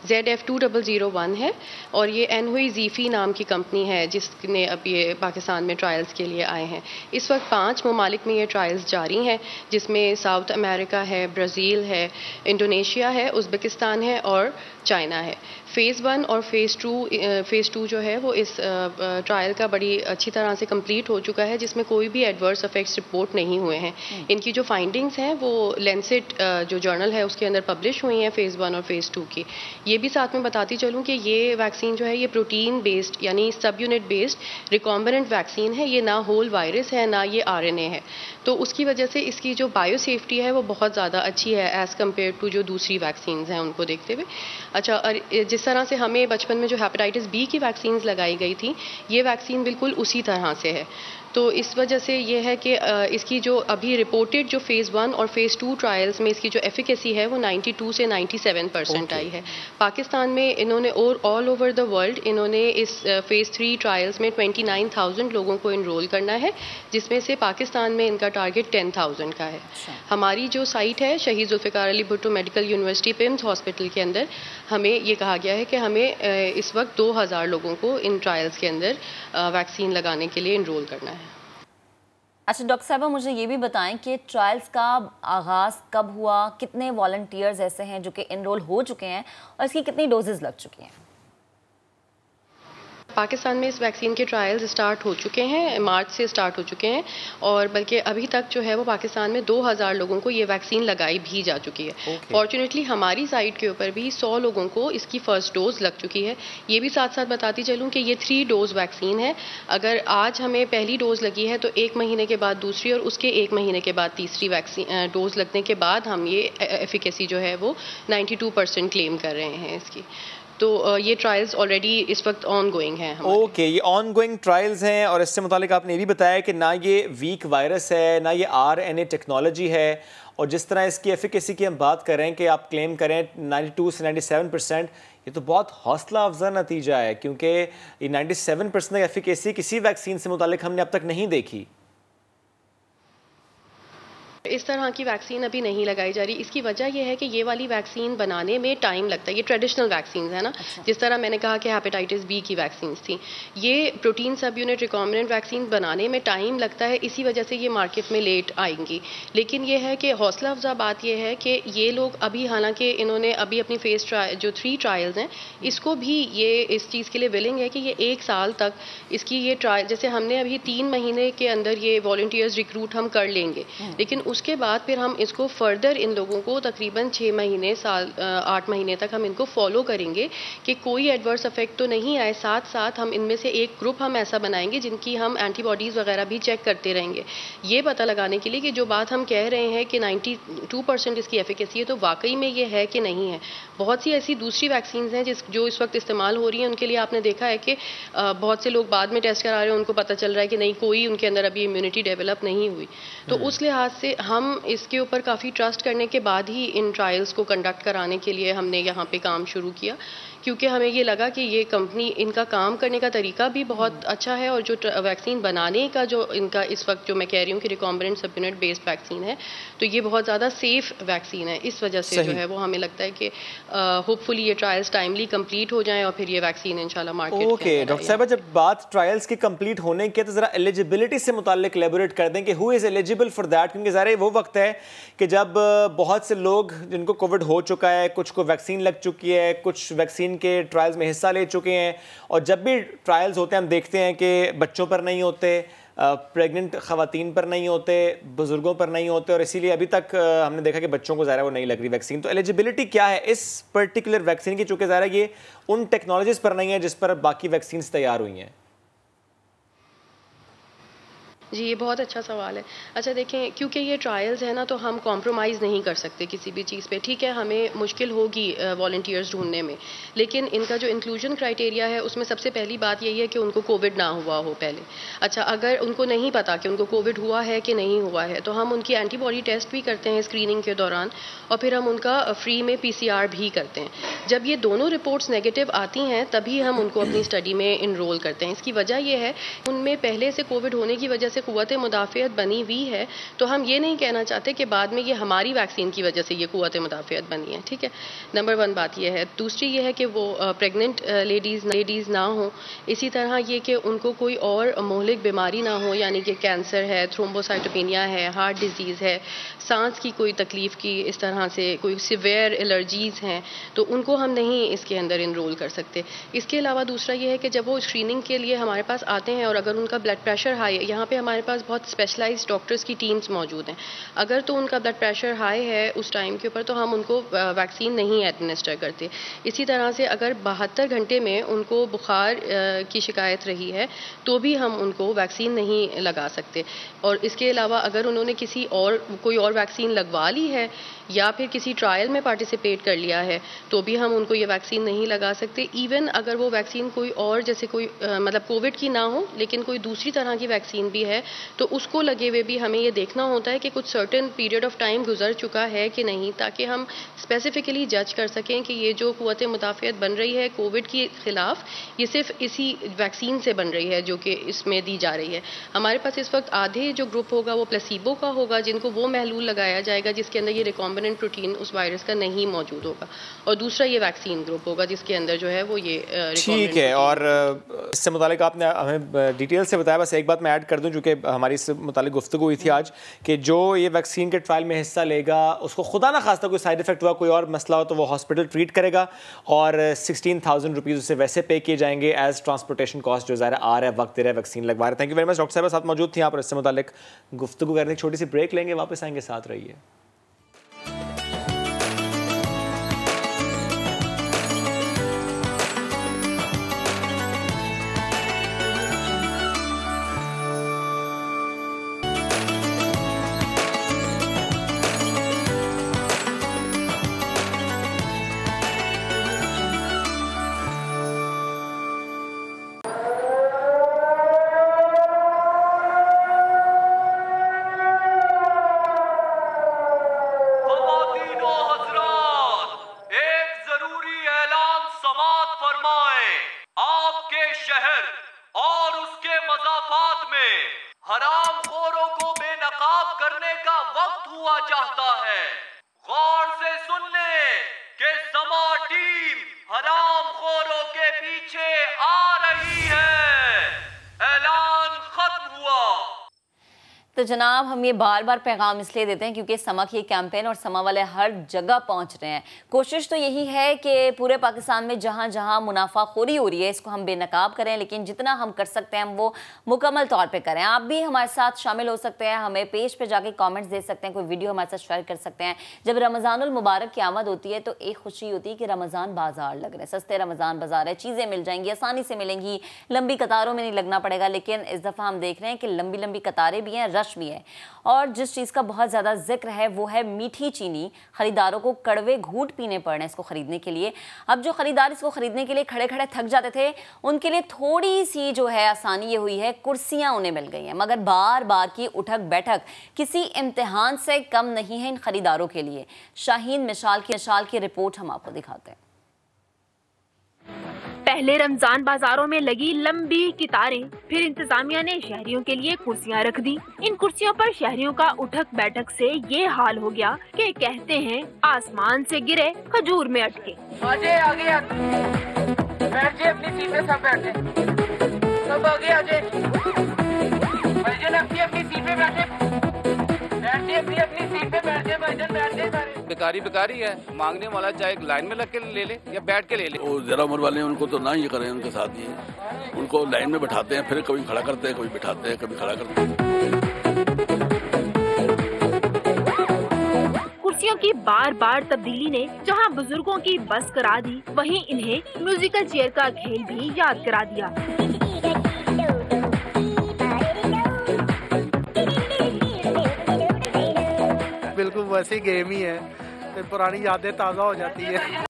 S12: ZF2001 है और ये एनहुई ज़ीफ़ी नाम की कंपनी है जिसने अब ये पाकिस्तान में ट्रायल्स के लिए आए हैं। इस वक्त 5 ममालिक में ये ट्रायल्स जारी हैं, जिसमें साउथ अमेरिका है, ब्राज़ील है, इंडोनेशिया है, उज़्बेकिस्तान है और चाइना है। फ़ेज़ 1 और फ़ेज़ 2 जो है वो इस ट्रायल का बड़ी अच्छी तरह से कंप्लीट हो चुका है, जिसमें कोई भी एडवर्स इफेक्ट्स रिपोर्ट नहीं हुए हैं। इनकी जो फाइंडिंग्स हैं वो लैंसेट जो जर्नल है उसके अंदर पब्लिश हुई हैं फ़ेज़ 1 और फ़ेज़ 2 की। ये भी साथ में बताती चलूँ कि ये वैक्सीन जो है ये प्रोटीन बेस्ड यानी सब यूनिट बेस्ड रिकॉम्बिनेंट वैक्सीन है। ये ना होल वायरस है ना ये RNA है, तो उसकी वजह से इसकी जो बायो सेफ्टी है वो बहुत ज़्यादा अच्छी है एज़ कम्पेयर टू जो दूसरी वैक्सीन हैं उनको देखते हुए। अच्छा, और जिस तरह से हमें बचपन में जो हेपेटाइटिस B की वैक्सीन लगाई गई थी, ये वैक्सीन बिल्कुल उसी तरह से है। तो इस वजह से ये है कि इसकी जो अभी रिपोर्टेड जो फ़ेज़ 1 और फ़ेज़ 2 ट्रायल्स में इसकी जो एफिकेसी है वो 92 से 97% आई है। पाकिस्तान में इन्होंने और ऑल ओवर द वर्ल्ड इन्होंने इस फ़ेज़ 3 ट्रायल्स में 29,000 लोगों को इनरोल करना है, जिसमें से पाकिस्तान में इनका टारगेट 10,000 का है। हमारी जो साइट है Shaheed Zulfikar Ali Bhutto medical university PIMS hospital के अंदर, हमें ये कहा गया है कि हमें इस वक्त 2,000 लोगों को इन ट्रायल्स के अंदर वैक्सीन लगाने के लिए इनरोल करना है।
S2: अच्छा डॉक्टर साहबा, मुझे ये भी बताएं कि ट्रायल्स का आगाज़ कब हुआ, कितने वॉलंटियर्स ऐसे हैं जो कि इनरोल हो चुके हैं और इसकी कितनी डोजेस लग चुकी हैं?
S12: पाकिस्तान में इस वैक्सीन के ट्रायल्स स्टार्ट हो चुके हैं, मार्च से स्टार्ट हो चुके हैं और बल्कि अभी तक जो है वो पाकिस्तान में 2,000 लोगों को ये वैक्सीन लगाई भी जा चुकी है। फॉर्चुनेटली हमारी साइट के ऊपर भी 100 लोगों को इसकी फ़र्स्ट डोज लग चुकी है। ये भी साथ साथ बताती चलूँ कि ये 3 डोज वैक्सीन है। अगर आज हमें पहली डोज़ लगी है तो 1 महीने के बाद दूसरी और उसके 1 महीने के बाद तीसरी वैक्सीन डोज़ लगने के बाद हम ये एफिकेसी जो है वो 92% क्लेम कर रहे हैं इसकी। तो ये ट्रायल्स ऑलरेडी इस वक्त ऑन गोइंग हैं।
S1: ओके, ये ऑन गोइंग ट्रायल्स हैं और इससे मुतालिक आपने ये भी बताया कि ना ये वीक वायरस है ना ये RNA टेक्नोलॉजी है, और जिस तरह इसकी एफिकेसी की हम बात करें कि आप क्लेम करें 92 से 97%, ये तो बहुत हौसला अफजा नतीजा है, क्योंकि ये 97% एफिकेसी किसी वैक्सीन से मुतालिक हमने अब तक नहीं देखी।
S12: इस तरह की वैक्सीन अभी नहीं लगाई जा रही। इसकी वजह यह है कि ये वाली वैक्सीन बनाने में टाइम लगता है। ये ट्रेडिशनल वैक्सीन है ना। जिस तरह मैंने कहा कि हेपेटाइटिस B की वैक्सीन थी, ये प्रोटीन सब यूनिट रिकॉम्बिनेंट वैक्सीन बनाने में टाइम लगता है, इसी वजह से ये मार्केट में लेट आएंगी। लेकिन ये है कि हौसला अफजा बात यह है कि ये लोग अभी, हालांकि इन्होंने अभी अपनी फ़ेज़ जो 3 ट्रायल्स हैं, इसको भी ये इस चीज़ के लिए विलिंग है कि ये 1 साल तक इसकी ये ट्रायल, जैसे हमने अभी 3 महीने के अंदर ये वॉलंटियर्स रिक्रूट हम कर लेंगे, लेकिन उसके बाद फिर हम इसको फर्दर इन लोगों को तकरीबन 6 महीने 8 महीने तक हम इनको फॉलो करेंगे कि कोई एडवर्स इफेक्ट तो नहीं आए। साथ साथ हम इनमें से एक ग्रुप हम ऐसा बनाएंगे जिनकी हम एंटीबॉडीज़ वगैरह भी चेक करते रहेंगे, ये पता लगाने के लिए कि जो बात हम कह रहे हैं कि 92% इसकी एफिकेसी है तो वाकई में ये है कि नहीं है। बहुत सी ऐसी दूसरी वैक्सीन हैं जो इस वक्त इस्तेमाल हो रही हैं, उनके लिए आपने देखा है कि बहुत से लोग बाद में टेस्ट करा रहे हैं, उनको पता चल रहा है कि नहीं, कोई उनके अंदर अभी इम्यूनिटी डेवलप नहीं हुई। तो उस लिहाज से हम इसके ऊपर काफ़ी ट्रस्ट करने के बाद ही इन ट्रायल्स को कंडक्ट कराने के लिए हमने यहाँ पे काम शुरू किया, क्योंकि हमें ये लगा कि ये कंपनी, इनका काम करने का तरीका भी बहुत अच्छा है और जो वैक्सीन बनाने का जो इनका इस वक्त जो मैं कह रही हूँ कि रिकॉम्बिनेंट सबयूनिट बेस्ड वैक्सीन है, तो ये बहुत ज़्यादा सेफ वैक्सीन है। इस वजह से जो है वो हमें लगता है कि होपफुली ये ट्रायल्स टाइमली कंप्लीट हो जाएं और फिर ये वैक्सीन इंशाल्लाह मार्केट।
S1: ओके डॉक्टर साहिबा, जब बात ट्रायल्स की कंप्लीट होने की है तो ज़रा एलिजिबिलिटी से मुताल्लिक एलेबोरेट कर दें कि who is eligible for that, क्योंकि ज़रा वो वक्त है कि जब बहुत से लोग जिनको कोविड हो चुका है, कुछ को वैक्सीन लग चुकी है, कुछ वैक्सीन के ट्रायल्स में हिस्सा ले चुके हैं, और जब भी ट्रायल्स होते हैं हम देखते हैं कि बच्चों पर नहीं होते, प्रेग्नेंट ख़वातीन पर नहीं होते, बुज़ुर्गों पर नहीं होते, और इसीलिए अभी तक हमने देखा कि बच्चों को ज़रा वो नहीं लग रही वैक्सीन। तो एलिजिबिलिटी क्या है इस पर्टिकुलर वैक्सीन की, चूँकि ज़रा ये उन टेक्नोलॉजीज़ पर नहीं है जिस पर बाकी वैक्सीन तैयार हुई हैं?
S12: जी, ये बहुत अच्छा सवाल है। अच्छा देखें, क्योंकि ये ट्रायल्स है ना, तो हम कॉम्प्रोमाइज़ नहीं कर सकते किसी भी चीज़ पे। ठीक है, हमें मुश्किल होगी वॉलंटियर्स ढूंढने में, लेकिन इनका जो इंक्लूजन क्राइटेरिया है उसमें सबसे पहली बात यही है कि उनको कोविड ना हुआ हो पहले। अच्छा, अगर उनको नहीं पता कि उनको कोविड हुआ है कि नहीं हुआ है, तो हम उनकी एंटीबॉडी टेस्ट भी करते हैं स्क्रीनिंग के दौरान, और फिर हम उनका फ्री में PCR भी करते हैं। जब ये दोनों रिपोर्ट्स नेगेटिव आती हैं तभी हम उनको अपनी स्टडी में इनरोल करते हैं। इसकी वजह यह है, उनमें पहले से कोविड होने की वजह से कुव्वत मुदाफ़ियत बनी हुई है, तो हम ये नहीं कहना चाहते कि बाद में ये हमारी वैक्सीन की वजह से ये कुव्वत मुदाफ़ियत बनी है। ठीक है, नंबर 1 बात ये है। दूसरी ये है कि वो प्रेग्नेंट लेडीज़ ना हो, इसी तरह ये कि उनको कोई और मोहलिक बीमारी ना हो, यानी कि कैंसर है, थ्रोम्बोसाइटोपेनिया है, हार्ट डिजीज़ है, सांस की कोई तकलीफ़ की इस तरह से कोई सिवियर एलर्जीज़ हैं, तो उनको हम नहीं इसके अंदर इनरोल कर सकते। इसके अलावा दूसरा ये है कि जब वो स्क्रीनिंग के लिए हमारे पास आते हैं और अगर उनका ब्लड प्रेशर हाई है, यहाँ पे हमारे पास बहुत स्पेशलाइज्ड डॉक्टर्स की टीम्स मौजूद हैं, अगर तो उनका ब्लड प्रेशर हाई है उस टाइम के ऊपर, तो हम उनको वैक्सीन नहीं एडमिनिस्टर करते। इसी तरह से अगर 72 घंटे में उनको बुखार की शिकायत रही है तो भी हम उनको वैक्सीन नहीं लगा सकते। और इसके अलावा अगर उन्होंने कोई और वैक्सीन लगवा ली है या फिर किसी ट्रायल में पार्टिसिपेट कर लिया है तो भी हम उनको ये वैक्सीन नहीं लगा सकते। इवन अगर वो वैक्सीन कोई और, जैसे कोई मतलब कोविड की ना हो लेकिन कोई दूसरी तरह की वैक्सीन भी है, तो उसको लगे हुए भी हमें ये देखना होता है कि कुछ सर्टेन पीरियड ऑफ टाइम गुजर चुका है कि नहीं, ताकि हम स्पेसिफिकली जज कर सकें कि ये जो कुव्वत मुदाफ़ियत बन रही है कोविड के ख़िलाफ़, ये सिर्फ इसी वैक्सीन से बन रही है जो कि इसमें दी जा रही है। हमारे पास इस वक्त आधे जो ग्रुप होगा वो प्लेसिबो का होगा, जिनको वो महलूल लगाया जाएगा जिसके अंदर ये रिकॉम्बिनेंट प्रोटीन उस वायरस का नहीं मौजूद होगा, और दूसरा ये वैक्सीन ग्रुप होगा जिसके अंदर जो है वो ये
S1: ठीक है। और इससे मुतालिक आपने हमें डिटेल से बताया। बस एक बात मैं ऐड कर दूं, जो कि हमारी इससे मुतालिक गुफ्तगू हुई थी आज, कि जो ये वैक्सीन के ट्रायल में हिस्सा लेगा उसको खुदा ना खास्ता कोई साइड इफेक्ट हुआ, कोई और मसला हो, तो वो हॉस्पिटल ट्रीट करेगा और 16,000 रुपीज़ उसे वैसे पे किए जाएंगे एज ट्रांसपोर्टेशन कॉस्ट, जो ज़ाहिर आ रहा है वक्त दे रहा है वैक्सीन लगवा रहे। Thank you very much. Doctor साहब साथ मौजूद थी यहाँ पर, इससे मुतालिक गुफ्तगू करने की छोटी सी ब्रेक लेंगे, वापस आएंगे, साथ रहिए।
S2: तो जनाब हम ये बार बार पैगाम इसलिए देते हैं क्योंकि समा की कैंपेन और समा वाले हर जगह पहुंच रहे हैं। कोशिश तो यही है कि पूरे पाकिस्तान में जहां जहां मुनाफाखोरी हो रही है इसको हम बेनकाब करें, लेकिन जितना हम कर सकते हैं हम वो मुकम्मल तौर पे करें। आप भी हमारे साथ शामिल हो सकते हैं, हमें पेज पे जाके कमेंट्स दे सकते हैं, कोई वीडियो हमारे साथ शेयर कर सकते हैं। जब रमज़ानुल मुबारक की आमद होती है तो एक खुशी होती है कि रमज़ान बाजार लग रहे हैं, सस्ते रमज़ान बाजार है, चीज़ें मिल जाएंगी, आसानी से मिलेंगी, लंबी कतारों में नहीं लगना पड़ेगा। लेकिन इस दफ़ा हम देख रहे हैं कि लंबी लंबी कतारें भी हैं, रश भी है। और जिस चीज़ का बहुत ज़्यादा जिक्र है वो है मीठी चीनी। ख़रीदारों को कड़वे घूंट पीने पड़ रहे हैं इसको ख़रीदने के लिए। अब जो ख़रीदार इसको ख़रीदने के लिए खड़े खड़े थक जाते थे उनके लिए थोड़ी सी जो है आसानी ये हुई है, कुर्सियाँ उन्हें मिल गई हैं। मगर बार बार की उठक बैठक किसी इम्तिहान से कम नहीं है इन ख़रीदारों के लिए। शाहीन मिशाल की रिपोर्ट हम आपको दिखाते हैं।
S13: पहले रमजान बाजारों में लगी लंबी कतारें, फिर इंतजामिया ने शहरियों के लिए कुर्सियां रख दी। इन कुर्सियों पर शहरियों का उठक बैठक से ये हाल हो गया कि कहते हैं आसमान से गिरे खजूर में अटके।
S14: आगे आगे बैठ जाए, अपनी सीट पे सब बैठ जाए, सब आगे आ जाए, अपनी सीट पे बैठे, अपनी सीट पे बैठ जाए, बैठ जाए।
S15: बेकारी है, मांगने वाला चाहे लाइन में लग के ले ले या बैठ के ले ले।
S16: और जरा उम्र वाले उनको तो ना ही करें, उनके साथ ही उनको लाइन में बैठाते हैं, फिर कभी खड़ा करते हैं, कभी बिठाते हैं, कभी खड़ा करते हैं।
S13: कुर्सियों की बार बार तब्दीली ने जहां बुजुर्गों की बस करा दी, वहीं इन्हें म्यूजिकल चेयर का खेल भी याद करा दिया।
S9: बिल्कुल वैसी गेम ही है, तो पुरानी यादें ताज़ा हो जाती है।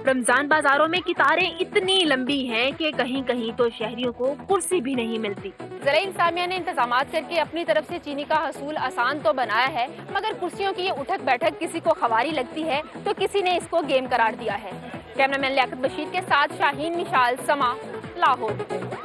S13: रमजान बाजारों में कतारें इतनी लंबी हैं कि कहीं कहीं तो शहरियों को कुर्सी भी नहीं मिलती।
S17: ज़राए इंतजामिया ने इंतजामात करके अपनी तरफ से चीनी का हसूल आसान तो बनाया है, मगर कुर्सियों की ये उठक बैठक किसी को खवारी लगती है तो किसी ने इसको गेम करार दिया है। कैमरामैन लियाकत बशीर के साथ शाहीन मिशाल, समा, लाहौर।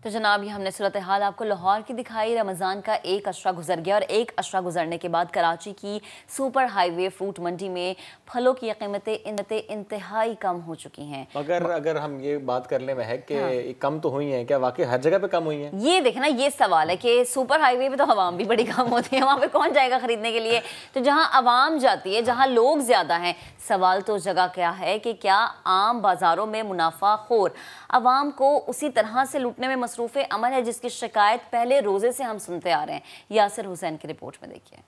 S2: तो जनाब ये हमने सूरत हाल आपको लाहौर की दिखाई। रमज़ान का एक अशरा गुजर गया और एक अशरा गुजरने के बाद कराची की सुपर हाईवे फ्रूट मंडी में फलों की कीमतें इंतहाई कम हो चुकी हैं।
S1: मगर अगर हम ये बात कर ले महक कि कम तो हुई हैं, क्या वाकई हर जगह पे कम हुई हैं? ये
S2: देखना ये सवाल है कि सुपर हाईवे पे तो आवाम भी बड़ी कम होती है, वहाँ पे कौन जाएगा खरीदने के लिए? तो जहाँ आवाम जाती है, जहाँ लोग ज़्यादा हैं, सवाल तो जगह क्या है कि क्या आम बाज़ारों में मुनाफाखोर आवाम को उसी तरह से लूटने में मसरूफ़ अमल है जिसकी शिकायत पहले रोज़े से हम सुनते आ रहे हैं। यासिर हुसैन की रिपोर्ट में देखिए।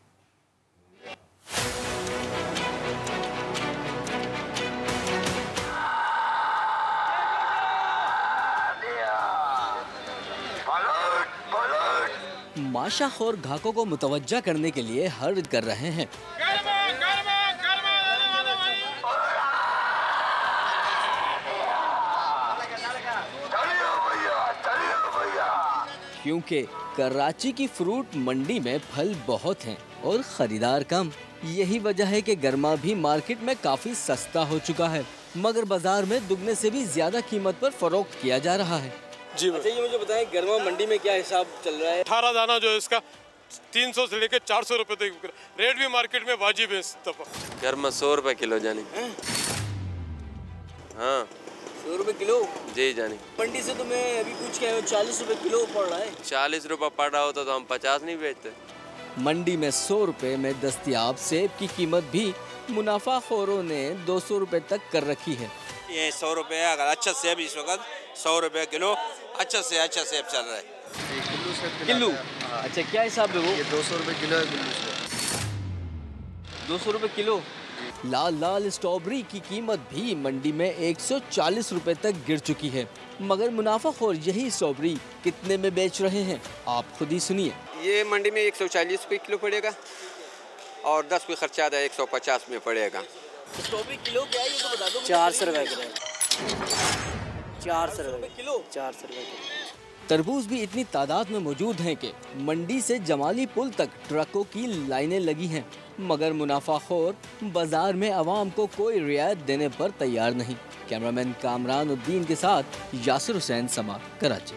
S18: माशाखोर ग्राहकों को मुतवज्जा करने के लिए हर्ज कर रहे हैं। क्योंकि कराची की फ्रूट मंडी में फल बहुत हैं और खरीदार कम। यही वजह है कि गर्मा भी मार्केट में काफी सस्ता हो चुका है, मगर बाजार में दुगने से भी ज्यादा कीमत पर फरोख्त किया जा रहा है।
S19: जी अच्छा, ये मुझे बताएं गर्मा मंडी में क्या हिसाब चल रहा है?
S20: 18 दाना जो है इसका 300 से लेकर 400 रुपए तक रेट भी मार्केट में वाजिब है इस दफा।
S10: गर्मा 100 रुपए किलो जानी। हाँ
S19: 100 रुपए किलो
S10: जी जानी।
S19: मंडी से तो मैं अभी पूछ के आया हूँ 40 रुपए किलो पड़ रहा है।
S10: 40 रुपए पड़ रहा होता तो हम 50 नहीं बेचते।
S18: मंडी में 100 रुपए में दस्तयाब सेब की कीमत भी मुनाफाखोरों ने 200 रुपए तक कर रखी है।
S21: ये 100 रुपए अगर अच्छा सेब इस वक्त 100 रुपए किलो अच्छा से अच्छा सेब चल रहा है।
S19: किलो अच्छा क्या हिसाब है वो?
S21: ये 200 रुपए किलो है किलो से।
S19: 200 रुपए किलो।
S18: लाल लाल स्ट्रॉबेरी की कीमत भी मंडी में 140 रुपए तक गिर चुकी है, मगर मुनाफाखोर यही स्ट्रॉबेरी कितने में बेच रहे हैं आप खुद ही सुनिए।
S21: ये मंडी में 140 रुपए किलो पड़ेगा और 10 पे खर्चा है 150 में पड़ेगा।
S19: स्ट्रॉबेरी किलो क्या है ये तो बता दो।
S6: 400 रुपए किलो। 400 रुपए किलो। 400 रुपए किलो।
S18: तरबूज भी इतनी तादाद में मौजूद हैं कि मंडी से जमाली पुल तक ट्रकों की लाइनें लगी हैं, मगर मुनाफाखोर बाजार में आवाम को कोई रियायत देने पर तैयार नहीं। कैमरामैन कामरान उद्दीन के साथ यासिर हुसैन, समा, कराची।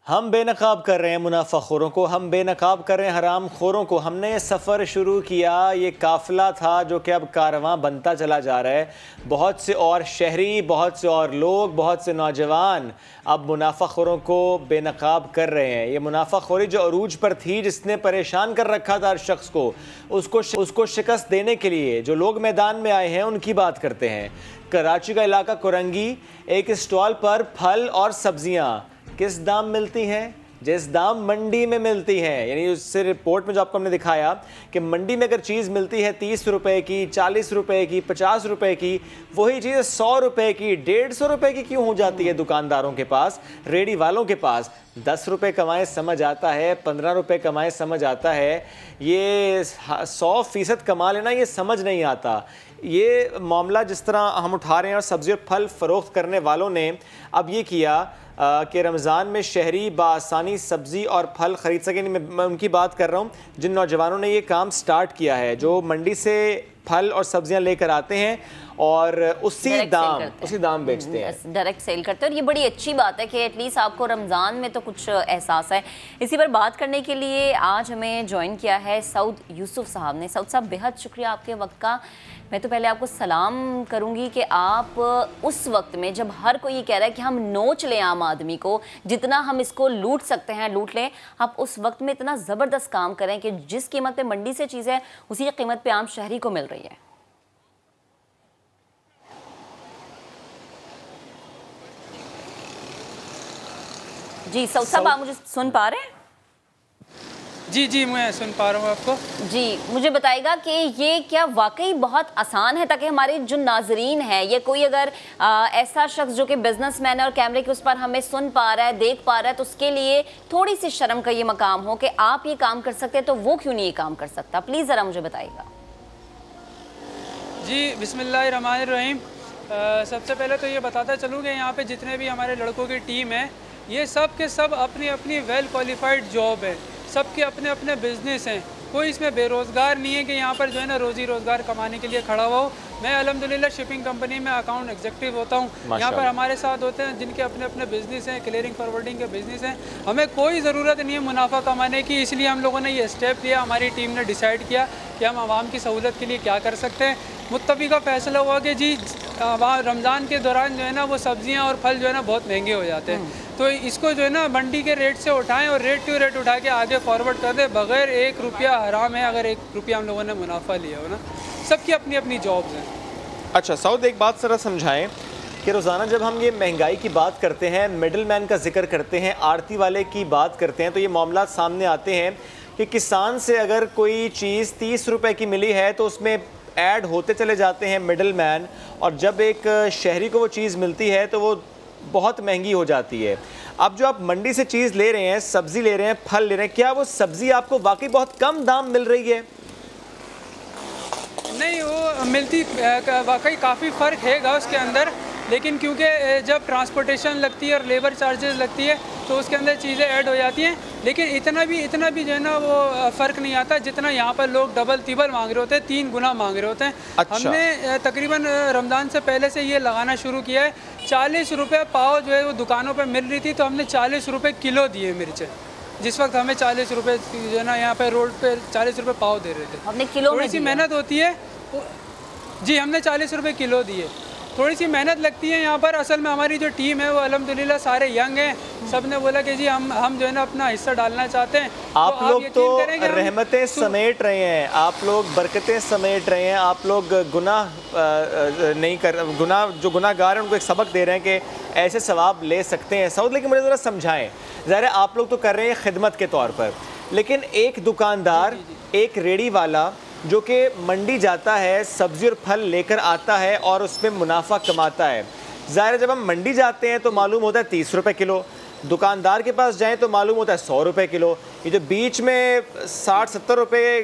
S1: हम बेनकाब कर रहे हैं मुनाफाखोरों को, हम बेनकाब कर रहे हैं हराम खोरों को। हमने ये सफ़र शुरू किया, ये काफ़िला था जो कि अब कारवां बनता चला जा रहा है। बहुत से और शहरी, बहुत से और लोग, बहुत से नौजवान अब मुनाफाखोरों को बेनकाब कर रहे हैं। ये मुनाफाखोरी जो अरूज पर थी, जिसने परेशान कर रखा था हर शख्स को, उसको शिकस्त देने के लिए जो लोग मैदान में आए हैं उनकी बात करते हैं। कराची का इलाका कुरंगी, एक स्टॉल पर फल और सब्जियाँ किस दाम मिलती हैं? जिस दाम मंडी में मिलती हैं। यानी उससे रिपोर्ट में जो आपको हमने दिखाया कि मंडी में अगर चीज़ मिलती है 30 रुपए की, 40 रुपए की, 50 रुपए की, वही चीज़ 100 रुपए की, 150 रुपए की क्यों हो जाती है दुकानदारों के पास, रेडी वालों के पास? 10 रुपए कमाए समझ आता है, 15 रुपए कमाए समझ आता है, ये 100% कमा लेना ये समझ नहीं आता। ये मामला जिस तरह हम उठा रहे हैं और सब्ज़ी और फल फ़रोख्त करने वालों ने अब ये किया कि रमज़ान में शहरी बासानी सब्ज़ी और फल ख़रीद सकें। मैं उनकी बात कर रहा हूँ जिन नौजवानों ने ये काम स्टार्ट किया है, जो मंडी से फल और सब्जियां लेकर आते हैं और उसी दाम बेचते हैं,
S2: डायरेक्ट सेल करते हैं। और ये बड़ी अच्छी बात है कि एटलीस्ट आपको रमज़ान में तो कुछ एहसास है। इसी पर बात करने के लिए आज हमें ज्वाइन किया है सऊद यूसुफ साहब ने। सऊद साहब, बेहद शुक्रिया आपके वक्त का। मैं तो पहले आपको सलाम करूंगी कि आप उस वक्त में जब हर कोई ये कह रहा है कि हम नोच लें आम आदमी को, जितना हम इसको लूट सकते हैं लूट लें, आप उस वक्त में इतना ज़बरदस्त काम करें कि जिस कीमत पे मंडी से चीज़ है उसी कीमत पे आम शहरी को मिल रही है। जी सऊद साहब, आप मुझे सुन पा रहे हैं?
S5: जी मैं सुन पा रहा हूँ आपको।
S2: जी, मुझे बताइएगा कि ये क्या वाकई बहुत आसान है, ताकि हमारे जो नाजरीन हैं, ये कोई अगर ऐसा शख्स जो कि बिजनेसमैन है और कैमरे के उस पर हमें सुन पा रहा है, देख पा रहा है, तो उसके लिए थोड़ी सी शर्म का ये मकाम हो कि आप ये काम कर सकते हैं, तो वो क्यों नहीं ये काम कर सकता? प्लीज़ ज़रा मुझे बताइएगा।
S5: जी बिस्मिल्लाहिर्रहमानिर्रहीम। सबसे पहले तो ये बताता चलूँ कि यहाँ पे जितने भी हमारे लड़कों की टीम है, ये सब के सब अपनी अपनी वेल क्वालिफाइड जॉब है, सबके अपने अपने बिजनेस हैं। कोई इसमें बेरोज़गार नहीं है कि यहाँ पर जो है ना रोज़ी रोज़गार कमाने के लिए खड़ा हुआ हो। मैं अल्हम्दुलिल्लाह शिपिंग कंपनी में अकाउंट एग्जीक्यूटिव होता हूँ। यहाँ पर हमारे साथ होते हैं जिनके अपने अपने बिजनेस हैं, क्लियरिंग फॉरवर्डिंग के बिजनेस हैं। हमें कोई ज़रूरत नहीं है मुनाफा कमाने की, इसलिए हम लोगों ने ये स्टेप लिया। हमारी टीम ने डिसाइड किया कि हम आवाम की सहूलत के लिए क्या कर सकते हैं। मुत्तफ़िक़ा फ़ैसला हुआ कि जी वहाँ रमज़ान के दौरान जो है ना वो सब्ज़ियाँ और फल जो है ना बहुत महंगे हो जाते हैं, तो इसको जो है ना मंडी के रेट से उठाएं और रेट टू रेट उठा के आगे फॉरवर्ड कर दें, बग़ैर 1 रुपया हराम है अगर 1 रुपया हम लोगों ने मुनाफा लिया हो ना। सबकी अपनी अपनी जॉब्स हैं।
S1: अच्छा सऊद, एक बात ज़रा समझाएं कि रोज़ाना जब हम ये महंगाई की बात करते हैं, मिडल मैन का जिक्र करते हैं, आड़ती वाले की बात करते हैं, तो ये मामला सामने आते हैं कि किसान से अगर कोई चीज़ 30 रुपए की मिली है तो उसमें ऐड होते चले जाते हैं मिडल मैन, और जब एक शहरी को वो चीज़ मिलती है तो वो बहुत महंगी हो जाती है। अब जो आप मंडी से चीज़ ले रहे हैं, सब्ज़ी ले रहे हैं, फल ले रहे हैं, क्या वो सब्ज़ी आपको वाकई बहुत कम दाम मिल रही है?
S5: नहीं, वो मिलती वाकई काफ़ी फ़र्क है उसके अंदर, लेकिन क्योंकि जब ट्रांसपोर्टेशन लगती है और लेबर चार्जेस लगती है तो उसके अंदर चीज़ें ऐड हो जाती हैं, लेकिन इतना भी जो है ना वो फ़र्क नहीं आता जितना यहाँ पर लोग डबल तिबल मांग रहे होते हैं, 3 गुना मांग रहे होते हैं। अच्छा। हमने तकरीबन रमज़ान से पहले से ये लगाना शुरू किया है। 40 रुपये पाव जो है वो दुकानों पर मिल रही थी, तो हमने 40 रुपये किलो दिए मिर्चें। जिस वक्त हमें 40 रुपये जो है ना यहाँ पे रोड पे 40 रुपये पाव दे रहे थे।
S2: हमने किलो में
S5: थोड़ी सी मेहनत होती है जी, हमने 40 रुपये किलो दिए। थोड़ी सी मेहनत लगती है यहाँ पर। असल में हमारी जो टीम है वो अल्हम्दुलिल्लाह सारे यंग हैं, सब ने बोला कि जी हम जो है ना अपना हिस्सा डालना चाहते हैं।
S1: आप लोग तो रहमतें समेट रहे हैं, आप लोग बरकतें समेट रहे हैं, आप लोग जो गुनाहगार हैं उनको एक सबक दे रहे हैं कि ऐसे सवाब ले सकते हैं। सऊद, लेकिन मुझे ज़रा समझाएं, ज़रा आप लोग तो कर रहे हैं खिदमत के तौर पर, लेकिन एक दुकानदार, एक रेडी वाला जो कि मंडी जाता है, सब्ज़ी और फल लेकर आता है और उसमें मुनाफा कमाता है, ज़ाहिर जब हम मंडी जाते हैं तो मालूम होता है 30 रुपये किलो, दुकानदार के पास जाएं तो मालूम होता है 100 रुपये किलो। ये जो बीच में 60-70 रुपये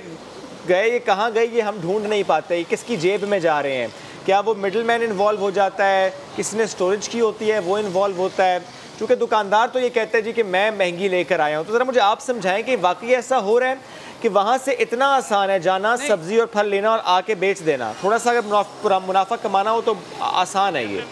S1: गए, ये कहाँ गए ये हम ढूंढ नहीं पाते, ये किसकी जेब में जा रहे हैं? क्या वो मिडल मैन इन्वॉल्व हो जाता है, किसी ने स्टोरेज की होती है वो इन्वॉल्व होता है? चूँकि दुकानदार तो ये कहते हैं जी कि मैं महंगी लेकर आया हूँ, तो ज़रा मुझे आप समझाएं कि वाकई ऐसा हो रहा है कि वहाँ से इतना आसान है जाना, सब्ज़ी और फल लेना और आके बेच देना? थोड़ा सा अगर मुनाफा कमाना हो तो आसान है ये।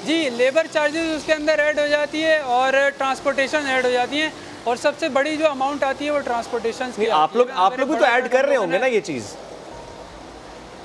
S3: जी, लेबर चार्जेस उसके अंदर ऐड हो जाती है और ट्रांसपोर्टेशन ऐड हो जाती है, और सबसे बड़ी जो अमाउंट आती है वो ट्रांसपोर्टेशन की।
S1: आप लोग भी तो ऐड कर रहे होंगे ना ये चीज़?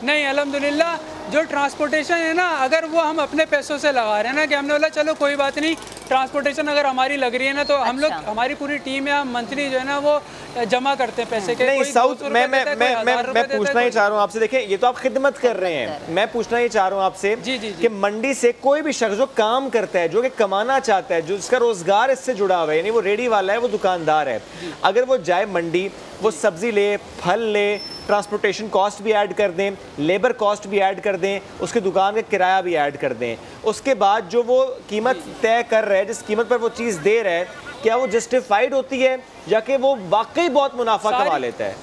S3: नहीं, अल्हम्दुलिल्लाह जो ट्रांसपोर्टेशन है ना, अगर वो हम अपने पैसों से लगा रहे हैं ना, कि हमने बोला चलो कोई बात नहीं, ट्रांसपोर्टेशन अगर हमारी लग रही है ना, तो हम लोग, हमारी पूरी टीम है, हम मंथली जो है ना वो जमा करते हैं पैसे के।
S1: नहीं साउथ, मैं पूछना ही चाह रहा हूँ आपसे, देखें ये तो आप खिदमत कर रहे हैं, मैं पूछना ही चाह रहा हूँ आपसे कि मंडी से कोई भी शख्स जो काम करता है, जो कि कमाना चाहता है, जो जिसका रोजगार इससे जुड़ा हुआ है, यानी वो रेडी वाला है, वो दुकानदार है, अगर वो जाए मंडी, वो सब्जी ले, फल ले, ट्रांसपोर्टेशन कॉस्ट भी ऐड कर दें, लेबर कॉस्ट भी ऐड कर दें, उसकी दुकान का किराया भी ऐड कर दें, उसके बाद जो वो कीमत तय कर रहे हैं, जिस कीमत पर वो चीज़ दे रहे हैं, क्या वो जस्टिफाइड होती है या कि वो वाकई बहुत मुनाफा कमा लेता है?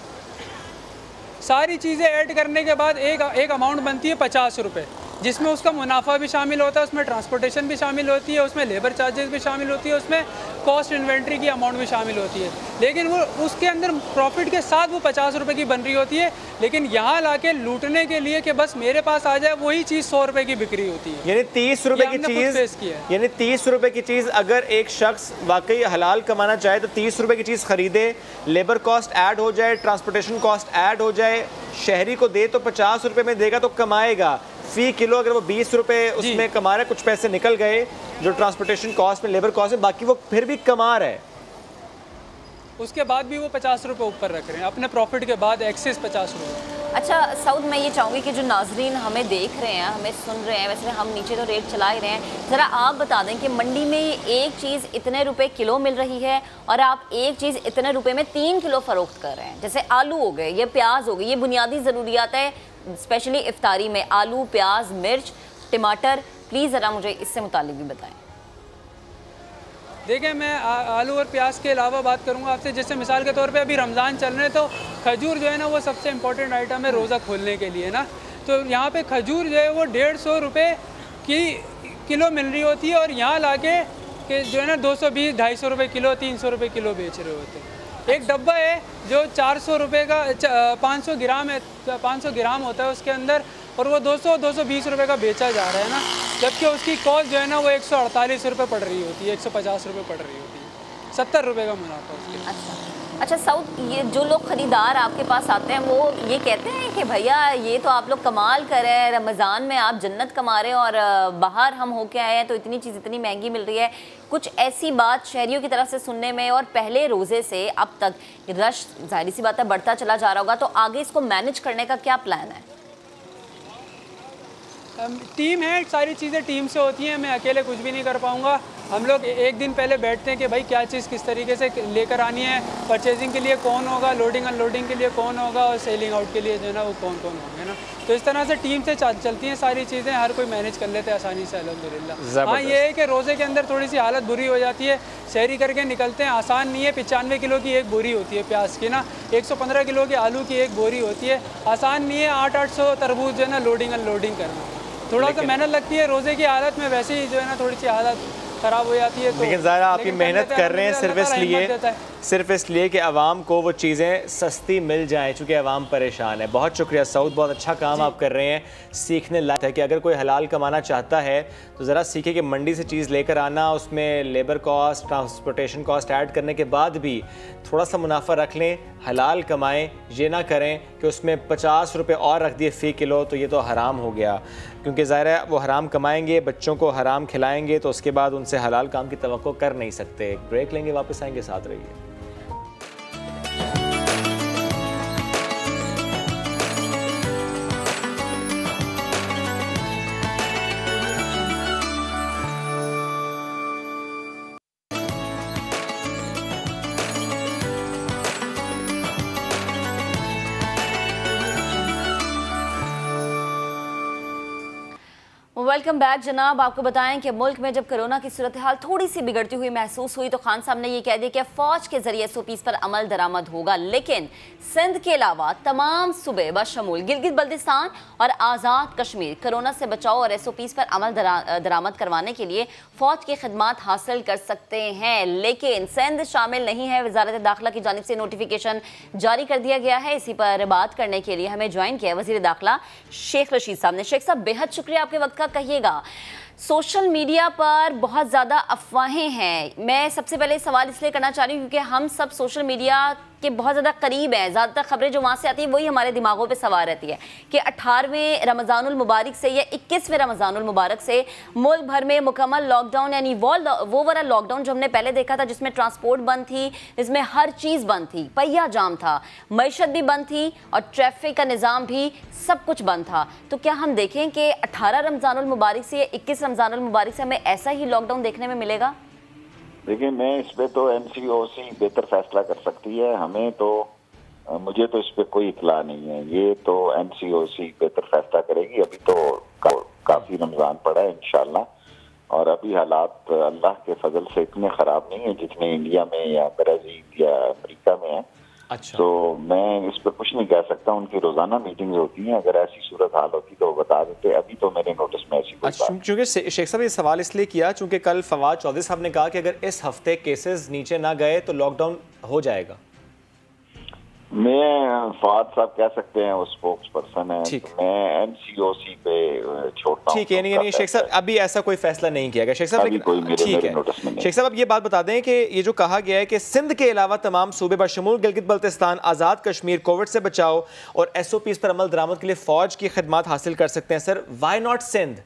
S3: सारी चीज़ें ऐड करने के बाद एक अमाउंट बनती है 50 रुपये, जिसमें उसका मुनाफा भी शामिल होता है, उसमें ट्रांसपोर्टेशन भी शामिल होती है, उसमें लेबर चार्जेस भी शामिल होती है, उसमें कॉस्ट इन्वेंट्री की अमाउंट भी शामिल होती है, लेकिन वो उसके अंदर प्रॉफिट के साथ वो 50 रुपये की बन रही होती है। लेकिन यहाँ लाके लूटने के लिए कि बस मेरे पास आ जाए, वही चीज़ 100 रुपये की बिक्री होती है।
S1: यानी 30 रुपये की चीज़, यानी 30 रुपये की चीज़ अगर एक शख्स वाकई हलाल कमाना चाहे तो 30 रुपये की चीज़ खरीदे, लेबर कॉस्ट ऐड हो जाए, ट्रांसपोर्टेशन कॉस्ट ऐड हो जाए, शहरी को दे तो 50 रुपये में देगा तो कमाएगा। फी किलो अगर वो 20 रुपये उसमें कमा रहा है, कुछ पैसे निकल गए जो ट्रांसपोर्टेशन कॉस्ट में, लेबर कॉस्ट में, बाकी वो फिर भी कमा रहा है,
S3: उसके बाद भी वो 50 रुपये ऊपर रख रहे हैं अपने प्रॉफिट के बाद, एक्सेस 50 रुपये।
S2: अच्छा साउद, मैं ये चाहूँगी कि जो नाजरीन हमें देख रहे हैं, हमें सुन रहे हैं, वैसे हम नीचे तो रेट चला ही रहे हैं, ज़रा आप बता दें कि मंडी में एक चीज़ इतने रुपए किलो मिल रही है और आप एक चीज़ इतने रुपए में 3 किलो फ़रोख्त कर रहे हैं, जैसे आलू हो गए, ये प्याज हो गई, ये बुनियादी ज़रूरियात है स्पेशली इफ्तारी में, आलू, प्याज, मिर्च, टमाटर, प्लीज़ ज़रा मुझे इससे मुतालिक भी बताएं।
S3: देखिए, मैं आलू और प्याज के अलावा बात करूंगा आपसे, जैसे मिसाल के तौर पे अभी रमज़ान चल रहे हैं, तो खजूर जो है ना वो सबसे इम्पोर्टेंट आइटम है रोज़ा खोलने के लिए ना, तो यहाँ पे खजूर जो है वो 150 रुपये की किलो मिल रही होती है, और यहाँ लाके कि जो है ना 220, 250 रुपये किलो, 300 रुपये किलो बेच रहे होते हैं। एक डब्बा है जो 400 रुपये का 500 ग्राम है, 500 ग्राम होता है उसके अंदर, और वो 200-220 रुपये का बेचा जा रहा है ना, जबकि उसकी कॉस्ट जो है ना वो 148 रुपये पड़ रही होती है, 150 रुपये पड़ रही होती है, 70 रुपये का मुनाफा उसके।
S2: अच्छा साउद, ये जो लोग ख़रीदार आपके पास आते हैं वो ये कहते हैं कि भैया ये तो आप लोग कमाल कर रहे हैं, रमज़ान में आप जन्नत कमा रहे हैं और बाहर हम होके आए हैं तो इतनी चीज़ इतनी महंगी मिल रही है, कुछ ऐसी बात शहरियों की तरफ से सुनने में, और पहले रोज़े से अब तक रश जाहिर सी बात है बढ़ता चला जा रहा होगा, तो आगे इसको मैनेज करने का क्या प्लान है?
S3: टीम है, सारी चीज़ें टीम से होती हैं, मैं अकेले कुछ भी नहीं कर पाऊँगा। हम लोग एक दिन पहले बैठते हैं कि भाई क्या चीज़ किस तरीके से लेकर आनी है, परचेजिंग के लिए कौन होगा, लोडिंग अनलोडिंग के लिए कौन होगा, और सेलिंग आउट के लिए जो है ना वो कौन होंगे ना, तो इस तरह से टीम से चलती हैं सारी चीज़ें, हर कोई मैनेज कर लेते हैं आसानी से अल्हम्दुलिल्लाह। हाँ, ये है कि रोज़े के अंदर थोड़ी सी हालत बुरी हो जाती है, शहरी करके निकलते हैं, आसान नहीं है, 95 किलो की एक बोरी होती है प्याज की ना, 115 किलो की आलू की एक बोरी होती है, आसान नहीं है 800-800 तरबूज जो है ना लोडिंग अनलोडिंग करना, थोड़ा सा मेहनत लगती है, रोज़े की हालत में वैसे ही जो है ना थोड़ी सी हालत ख़राब हो जाती है। तो
S1: लेकिन ज़रा आप ये मेहनत कर रहे हैं सिर्फ इसलिए कि आवाम को वो चीज़ें सस्ती मिल जाएं, चूँकि आवाम परेशान है। बहुत शुक्रिया साउद, बहुत अच्छा काम आप कर रहे हैं, सीखने लायक है कि अगर कोई हलाल कमाना चाहता है तो ज़रा सीखे कि मंडी से चीज़ लेकर आना, उसमें labour cost, transportation cost add करने के बाद भी थोड़ा सा मुनाफा रख लें, हलाल कमाएं, ये ना करें कि उसमें 50 रुपये और रख दिए फ़ी किलो, तो ये तो हराम हो गया, क्योंकि ज़ाहिर है वो हराम कमाएंगे, बच्चों को हराम खिलाएंगे, तो उसके बाद उनसे हलाल काम की तवक्को कर नहीं सकते। ब्रेक लेंगे, वापस आएंगे, साथ रहिए।
S2: वेलकम बैक जनाब। आपको बताएं कि मुल्क में जब कोरोना की सूरत हाल थोड़ी सी बिगड़ती हुई महसूस हुई तो खान साहब ने ये कह दिया कि फौज के जरिए SOPs पर अमल दरामद होगा, लेकिन सिंध के अलावा तमाम सूबे बशमूल गिलगित बल्तिस्तान और आज़ाद कश्मीर कोरोना से बचाव और SOPs पर अमल दरामद करवाने के लिए फौज की खिदमत हासिल कर सकते हैं, लेकिन सिंध शामिल नहीं है। वजारत दाखिला की जानिब से नोटिफिकेशन जारी कर दिया गया है। इसी पर बात करने के लिए हमें ज्वाइन किया वज़ीर दाखिला शेख रशीद साहब ने। शेख साहब, बेहद शुक्रिया आपके वक्त का। कहिएगा सोशल मीडिया पर बहुत ज़्यादा अफवाहें हैं। मैं सबसे पहले सवाल इसलिए करना चाह रही हूँ क्योंकि हम सब सोशल मीडिया के बहुत ज़्यादा करीब हैं। ज़्यादातर खबरें जो वहाँ से आती हैं वही हमारे दिमागों पे सवार रहती है कि 18वें रमज़ानुल मुबारक से या 21वें रमज़ानुल मुबारक से मुल्क भर में मुकम्मल लॉकडाउन, यानी वो वाला लॉकडाउन जो हमने पहले देखा था जिसमें ट्रांसपोर्ट बंद थी, जिसमें हर चीज़ बंद थी, पहिया जाम था, मईशत भी बंद थी और ट्रैफिक का निज़ाम भी, सब कुछ बंद था। तो क्या हम देखें कि 18 रमज़ानुल मुबारक से या 21 रमज़ानुल मुबारक से हमें ऐसा ही लॉकडाउन देखने में मिलेगा?
S4: देखिए, मैं इस पे तो NCOC बेहतर फैसला कर सकती है। हमें तो मुझे तो इस पे कोई इतला नहीं है। ये तो NCOC बेहतर फैसला करेगी। अभी तो काफी रमजान पड़ा है इंशाल्लाह, और अभी हालात अल्लाह के फजल से इतने खराब नहीं है जितने इंडिया में या ब्राजील या अमेरिका में है।
S1: अच्छा।
S4: तो मैं इस पर कुछ नहीं कह सकता। उनकी रोजाना मीटिंग्स होती हैं, अगर ऐसी सूरत हाल होती तो वो बता देते। अभी तो मेरे नोटिस में ऐसी कोई बात।
S1: चूंकि शेख साहब ये सवाल इसलिए किया चूंकि कल फवाद चौधरी साहब ने कहा कि अगर इस हफ्ते केसेस नीचे ना गए तो लॉकडाउन हो जाएगा।
S4: मैं फवाद साहब कह सकते हैं, वो स्पोक्स पर्सन है, तो मैं NCOC पे छोड़ता हूं।
S1: ठीक है, नहीं शेख साहब अभी ऐसा कोई फैसला नहीं किया गया शेख साहब, ठीक है। शेख साहब अब ये बात बता दें कि ये जो कहा गया है कि सिंध के अलावा तमाम सूबे बशमूल गिलगित बल्तिस्तान, आज़ाद कश्मीर कोविड से बचाव और SOPs पर अमल दरामद के लिए फौज की खिदमत हासिल कर सकते हैं। Sir why not Sindh?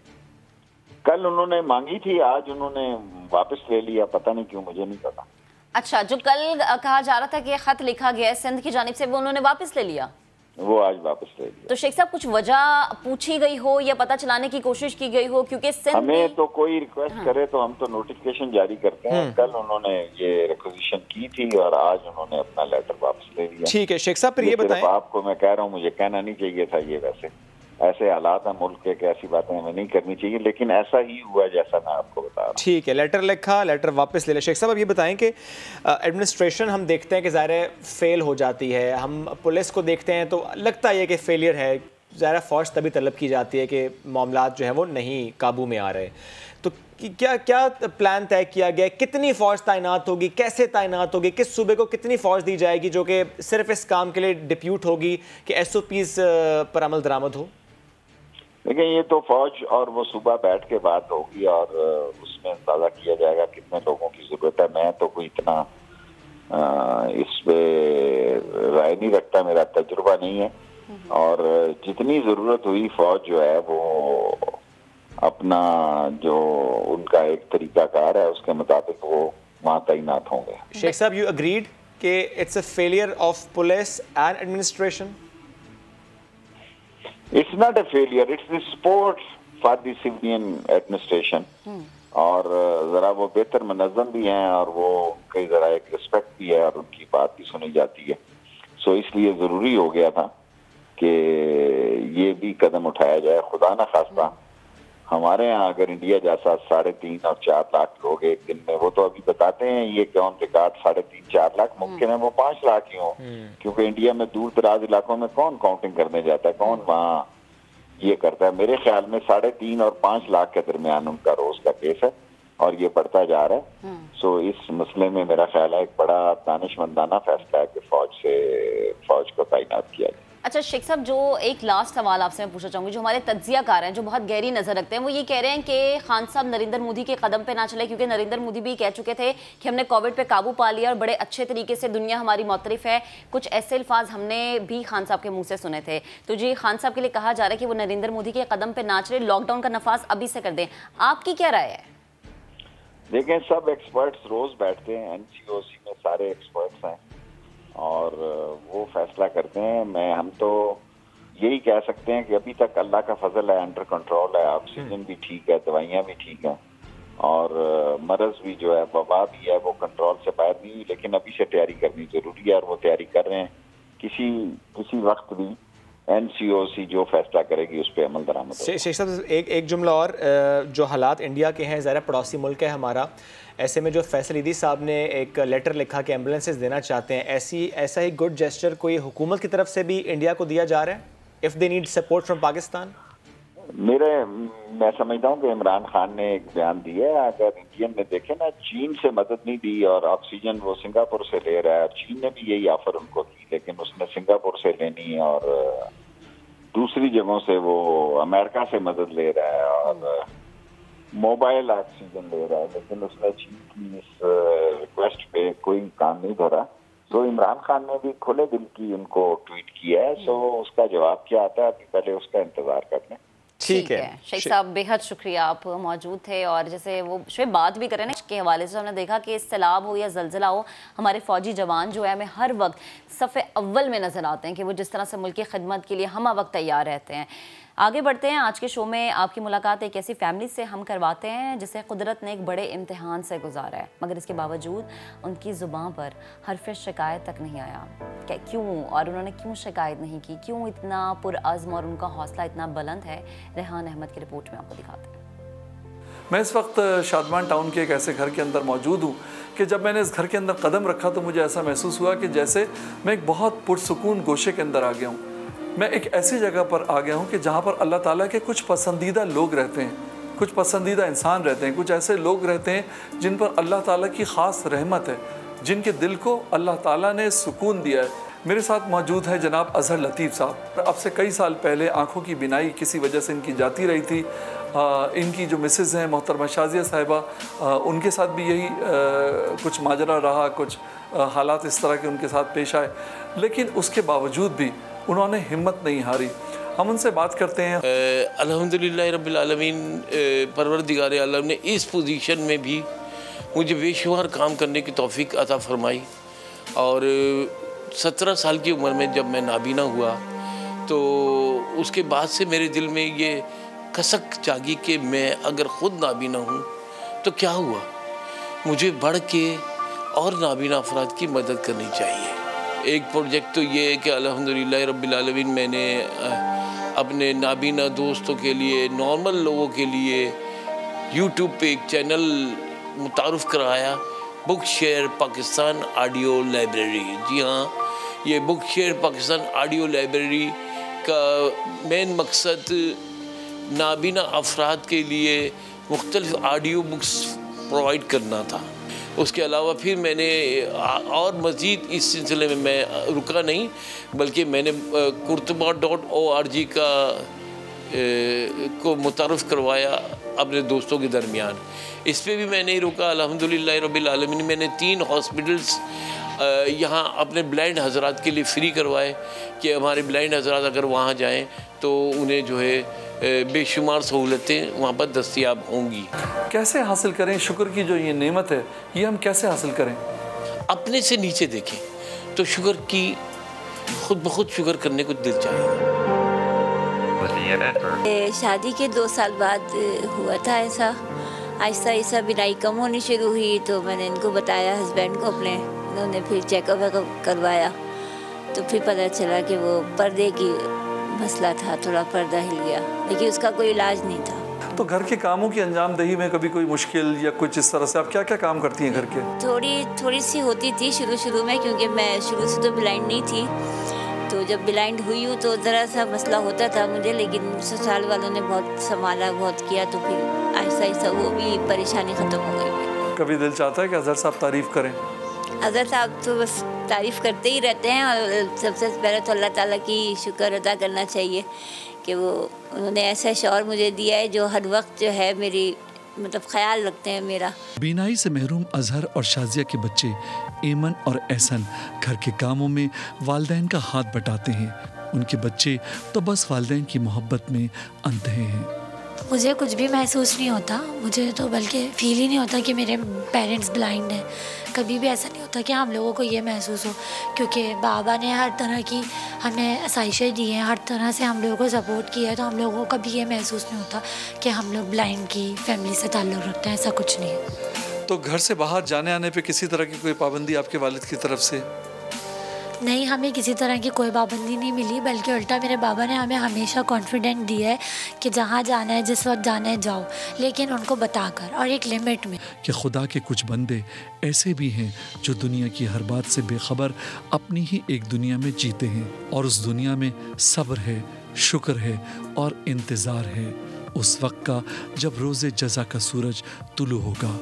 S4: कल उन्होंने मांगी थी, आज उन्होंने वापस ले लिया, पता नहीं क्यों, मुझे नहीं पता।
S2: अच्छा, जो कल कहा जा रहा था कि खत लिखा गया है सिंध की जानिब से, वो उन्होंने वापस ले लिया?
S4: वो आज वापस ले लिया।
S2: तो शेख साहब कुछ वजह पूछी गई हो या पता चलाने की कोशिश की गई हो? क्योंकि सिंध
S4: हमें तो कोई रिक्वेस्ट करे तो हम तो नोटिफिकेशन जारी करते हैं। कल उन्होंने ये रिक्वेजिशन की थी और आज उन्होंने अपना लेटर वापस ले लिया।
S1: ठीक है शेख साहब, फिर ये बताएं।
S4: आपको मैं कह रहा हूँ, मुझे कहना नहीं चाहिए था ये, वैसे ऐसे हालात हैं मुल्क के, ऐसी बातें हमें नहीं करनी चाहिए, लेकिन ऐसा ही हुआ जैसा मैं आपको बता रहा हूँ।
S1: ठीक है, लेटर लिखा, लेटर वापस ले ले। शेख साहब अब ये बताएं कि एडमिनिस्ट्रेशन हम देखते हैं कि ज़ाहिर फेल हो जाती है, हम पुलिस को देखते हैं तो लगता है कि फेलियर है, ज़ाहिर फ़ौज तभी तलब की जाती है कि मामलात जो है वो नहीं काबू में आ रहे। तो क्या क्या प्लान तय किया गया? कितनी फ़ौज तैनात होगी, कैसे तैनात होगी, किस सूबे को कितनी फ़ौज दी जाएगी जो कि सिर्फ इस काम के लिए डिप्यूट होगी कि SOPs पर अमल दरामद हो?
S4: देखिए, ये तो फौज और वो सूबा बैठ के बात होगी और उसमें अंदाजा किया जाएगा कितने लोगों की जरूरत है। मैं तो कोई इतना इस पे राय नहीं रखता, मेरा तजुर्बा नहीं है, और जितनी जरूरत हुई फौज जो है वो अपना जो उनका एक तरीकाकार है उसके मुताबिक वो वहाँ तैनात होंगे।
S1: शेख साहब, यू अग्रीड कि it's a failure of police and administration?
S4: It's not a failure, it's the support for the civilian administration। और जरा वो बेहतर मुनज़्ज़म भी हैं और वो कई जरा एक रिस्पेक्ट भी है और उनकी बात भी सुनी जाती है। सो इसलिए ज़रूरी हो गया था कि ये भी कदम उठाया जाए। खुदा ना खास्ता हमारे यहाँ अगर इंडिया जैसा 3.5 और 4 लाख लोग एक दिन में, वो तो अभी बताते हैं ये कौन रिकॉर्ड 3.5-4 लाख, मुमकिन है वो 5 लाख ही हो, क्योंकि इंडिया में दूर दराज इलाकों में कौन काउंटिंग करने जाता है, कौन वहाँ ये करता है। मेरे ख्याल में 3.5 और 5 लाख के दरमियान उनका रोज का केस है और ये बढ़ता जा रहा है। सो इस मसले में मेरा ख्याल है एक बड़ा दानिशमंदाना फैसला है कि फौज को तैनात किया जाए।
S2: अच्छा शेख साहब, जो एक लास्ट सवाल आपसे मैं पूछना चाहूँगी, जो हमारे तज्जियाकार हैं जो बहुत गहरी नज़र रखते हैं, वो ये कह रहे हैं कि खान साहब नरेंद्र मोदी के कदम पे ना चले, क्योंकि नरेंद्र मोदी भी कह चुके थे कि हमने कोविड पे काबू पा लिया और बड़े अच्छे तरीके से दुनिया हमारी मौतरफ है। कुछ ऐसे अल्फाज हमने भी खान साहब के मुँह से सुने थे। तो जी खान साहब के लिए कहा जा रहा है कि वो नरेंद्र मोदी के कदम पे ना चले, लॉकडाउन का नफाज अभी से कर दें। आपकी क्या राय है?
S4: देखें, सब एक्सपर्ट्स रोज बैठते हैं, NCOC में सारे एक्सपर्ट्स हैं और वो फैसला करते हैं। हम तो यही कह सकते हैं कि अभी तक अल्लाह का फजल है, अंडर कंट्रोल है, ऑक्सीजन भी ठीक है, दवाइयाँ भी ठीक हैं और मरज भी जो है, वबा भी है, वो कंट्रोल से बाहर नहीं हुई, लेकिन अभी से तैयारी करनी जरूरी है और वो तैयारी कर रहे हैं। किसी वक्त भी NCOC जो फैसला करेगी उस पर अमल दरामद।
S1: शेख साहब, एक जुमला और, जो हालात इंडिया के हैं, ज़रा पड़ोसी मुल्क है हमारा, ऐसे में जो फैसल ईदी साहब ने एक लेटर लिखा कि एम्बुलेंसेस देना चाहते हैं, ऐसा ही गुड जेस्चर कोई हुकूमत की तरफ से भी इंडिया को दिया जा रहा है if they need support from Pakistan?
S4: मैं समझता हूँ कि इमरान खान ने एक बयान दिया है। अगर इंडियन में देखें ना, चीन से मदद नहीं दी और ऑक्सीजन वो सिंगापुर से ले रहा है, चीन ने भी यही ऑफर उनको की, लेकिन उसने सिंगापुर से लेनी और दूसरी जगहों से वो अमेरिका से मदद ले रहा है और मोबाइल ऑक्सीजन ले रहा है, लेकिन उसने चीन की इस रिक्वेस्ट पे कोई कान नहीं धरा। तो इमरान खान ने भी खुले दिल की उनको ट्वीट किया है, तो उसका जवाब क्या आता है अभी पहले उसका इंतजार कर लें।
S1: ठीक है
S2: शेख साहब, बेहद शुक्रिया, आप मौजूद थे। और जैसे वो शुभ बात भी करें ना के हवाले से, हमने देखा कि सैलाब हो या जलजिला हो, हमारे फौजी जवान जो है हमें हर वक्त सफ़े अव्वल में नज़र आते हैं कि वो जिस तरह से मुल्क की खिदमत के लिए हम वक्त तैयार रहते हैं। आगे बढ़ते हैं। आज के शो में आपकी मुलाकात एक ऐसी फैमिली से हम करवाते हैं जिसे कुदरत ने एक बड़े इम्तिहान से गुजारा है, मगर इसके बावजूद उनकी ज़ुबान पर हरफ शिकायत तक नहीं आया। क्या क्यों, और उन्होंने क्यों शिकायत नहीं की, क्यों इतना पुरअज़्म और उनका हौसला इतना बुलंद है, रेहान अहमद की रिपोर्ट में आपको दिखाते हैं।
S8: मैं इस वक्त शादमान टाउन के एक ऐसे घर के अंदर मौजूद हूँ कि जब मैंने इस घर के अंदर कदम रखा तो मुझे ऐसा महसूस हुआ कि जैसे मैं एक बहुत पुरसुकून गोशे के अंदर आ गया हूँ। मैं एक ऐसी जगह पर आ गया हूँ कि जहाँ पर अल्लाह ताला के कुछ पसंदीदा लोग रहते हैं, कुछ पसंदीदा इंसान रहते हैं, कुछ ऐसे लोग रहते हैं जिन पर अल्लाह ताला की ख़ास रहमत है, जिनके दिल को अल्लाह ताला ने सुकून दिया है। मेरे साथ मौजूद है जनाब अजहर लतीफ़ साहब। अब से कई साल पहले आँखों की बिनाई किसी वजह से इनकी जाती रही थी। इनकी जो मिसेज़ हैं मोहतरमा शाजिया साहिबा, उनके साथ भी यही कुछ माजरा रहा, कुछ हालात इस तरह के उनके साथ पेश आए, लेकिन उसके बावजूद भी उन्होंने हिम्मत नहीं हारी। हम उनसे बात करते हैं।
S22: अल्हम्दुलिल्लाह रब्बिल आलमीन, परवरदिगार आलम ने इस पोजीशन में भी मुझे बेशुमार काम करने की तौफीक अता फरमाई। और 17 साल की उम्र में जब मैं नाबीना हुआ तो उसके बाद से मेरे दिल में ये कसक जागी कि मैं अगर ख़ुद नाबीना हूँ तो क्या हुआ, मुझे बढ़ के और नाबीना अफराद की मदद करनी चाहिए। एक प्रोजेक्ट तो ये है कि अल्हम्दुलिल्लाह रब्बिल आलमीन मैंने अपने नाबीना दोस्तों के लिए, नॉर्मल लोगों के लिए यूट्यूब पे एक चैनल मुतारुफ़ कराया, book share Pakistan audio library. जी हाँ, ये book share Pakistan audio library का मेन मकसद नाबीना अफराद के लिए मुख्तलिफ ऑडियो बुक्स प्रोवाइड करना था। उसके अलावा फिर मैंने और मज़ीद इस सिलसिले में मैं रुका नहीं, बल्कि मैंने kurtuba.org का को मुतारफ़ करवाया अपने दोस्तों के दरमियान। इस पे भी मैं नहीं रुका। अल्हम्दुलिल्लाह रब्बिल आलमीन, मैंने 3 हॉस्पिटल्स यहाँ अपने ब्लाइंड हज़रात के लिए फ्री करवाए कि हमारे ब्लाइंड हज़रात अगर वहाँ जाएँ तो उन्हें जो है बेशुमार सहूलतें वहाँ पर दस्तयाब होंगी।
S8: कैसे हासिल करें शुक्र की जो ये नेमत है, ये हम कैसे हासिल करें?
S22: अपने से नीचे देखें तो शुक्र की खुद ब खुद शुक्र करने को दिल चाहेगा।
S23: शादी के 2 साल बाद हुआ था ऐसा, आहिस्ता आहिस्ता बिनाई कम होनी शुरू हुई तो मैंने इनको बताया हस्बैंड को अपने, उन्होंने फिर चेकअप वेकअप करवाया तो फिर पता चला कि वो पर्दे की मसला था, थोड़ा पर्दा हिल गया, लेकिन उसका कोई इलाज नहीं था।
S8: तो घर के कामों की अंजामदही में कभी कोई मुश्किल या कुछ इस तरह से आप क्या क्या काम करती हैं घर के?
S23: थोड़ी सी होती थी शुरू में, क्योंकि मैं शुरू से तो ब्लाइंड नहीं थी, तो जब ब्लाइंड हुई हूँ तो ज़रा सा मसला होता था मुझे, लेकिन ससुराल वालों ने बहुत संभाला, बहुत किया, तो फिर आहिस्ता आहिस्ता वो भी परेशानी ख़त्म हो गई।
S8: कभी दिल चाहता है कि अजहर साहब तारीफ़ करें?
S23: अजहर साहब तो बस तारीफ़ करते ही रहते हैं, और सबसे पहले तो अल्लाह ताला की शुक्र अदा करना चाहिए कि वो उन्होंने ऐसा शौहर मुझे दिया है जो हर वक्त जो है मेरी मतलब ख्याल रखते हैं मेरा।
S8: बीनाई से महरूम अजहर और शाजिया के बच्चे एमन और एहसन घर के कामों में वालिदैन का हाथ बटाते हैं। उनके बच्चे तो बस वालिदैन की मोहब्बत में अंधे हैं।
S24: मुझे कुछ भी महसूस नहीं होता, मुझे तो बल्कि फील ही नहीं होता कि मेरे पेरेंट्स ब्लाइंड हैं। कभी भी ऐसा नहीं होता कि हम लोगों को ये महसूस हो, क्योंकि बाबा ने हर तरह की हमें आसाइशें दी हैं, हर तरह से हम लोगों को सपोर्ट किया है, तो हम लोगों को कभी ये महसूस नहीं होता कि हम लोग ब्लाइंड की फैमिली से ताल्लुक़ रखते हैं, ऐसा कुछ नहीं है।
S8: तो घर से बाहर जाने आने पे किसी तरह की कोई पाबंदी आपके वालिद की तरफ से?
S24: नहीं, हमें किसी तरह की कोई पाबंदी नहीं मिली, बल्कि उल्टा मेरे बाबा ने हमें हमेशा कॉन्फिडेंट दिया है कि जहाँ जाना है, जिस वक्त जाना है जाओ, लेकिन उनको बताकर और एक लिमिट में।
S8: कि खुदा के कुछ बंदे ऐसे भी हैं जो दुनिया की हर बात से बेखबर अपनी ही एक दुनिया में जीते हैं, और उस दुनिया में सब्र है, शुक्र है और इंतज़ार है उस वक्त का जब रोज़े जज़ा का सूरज तुलू होगा।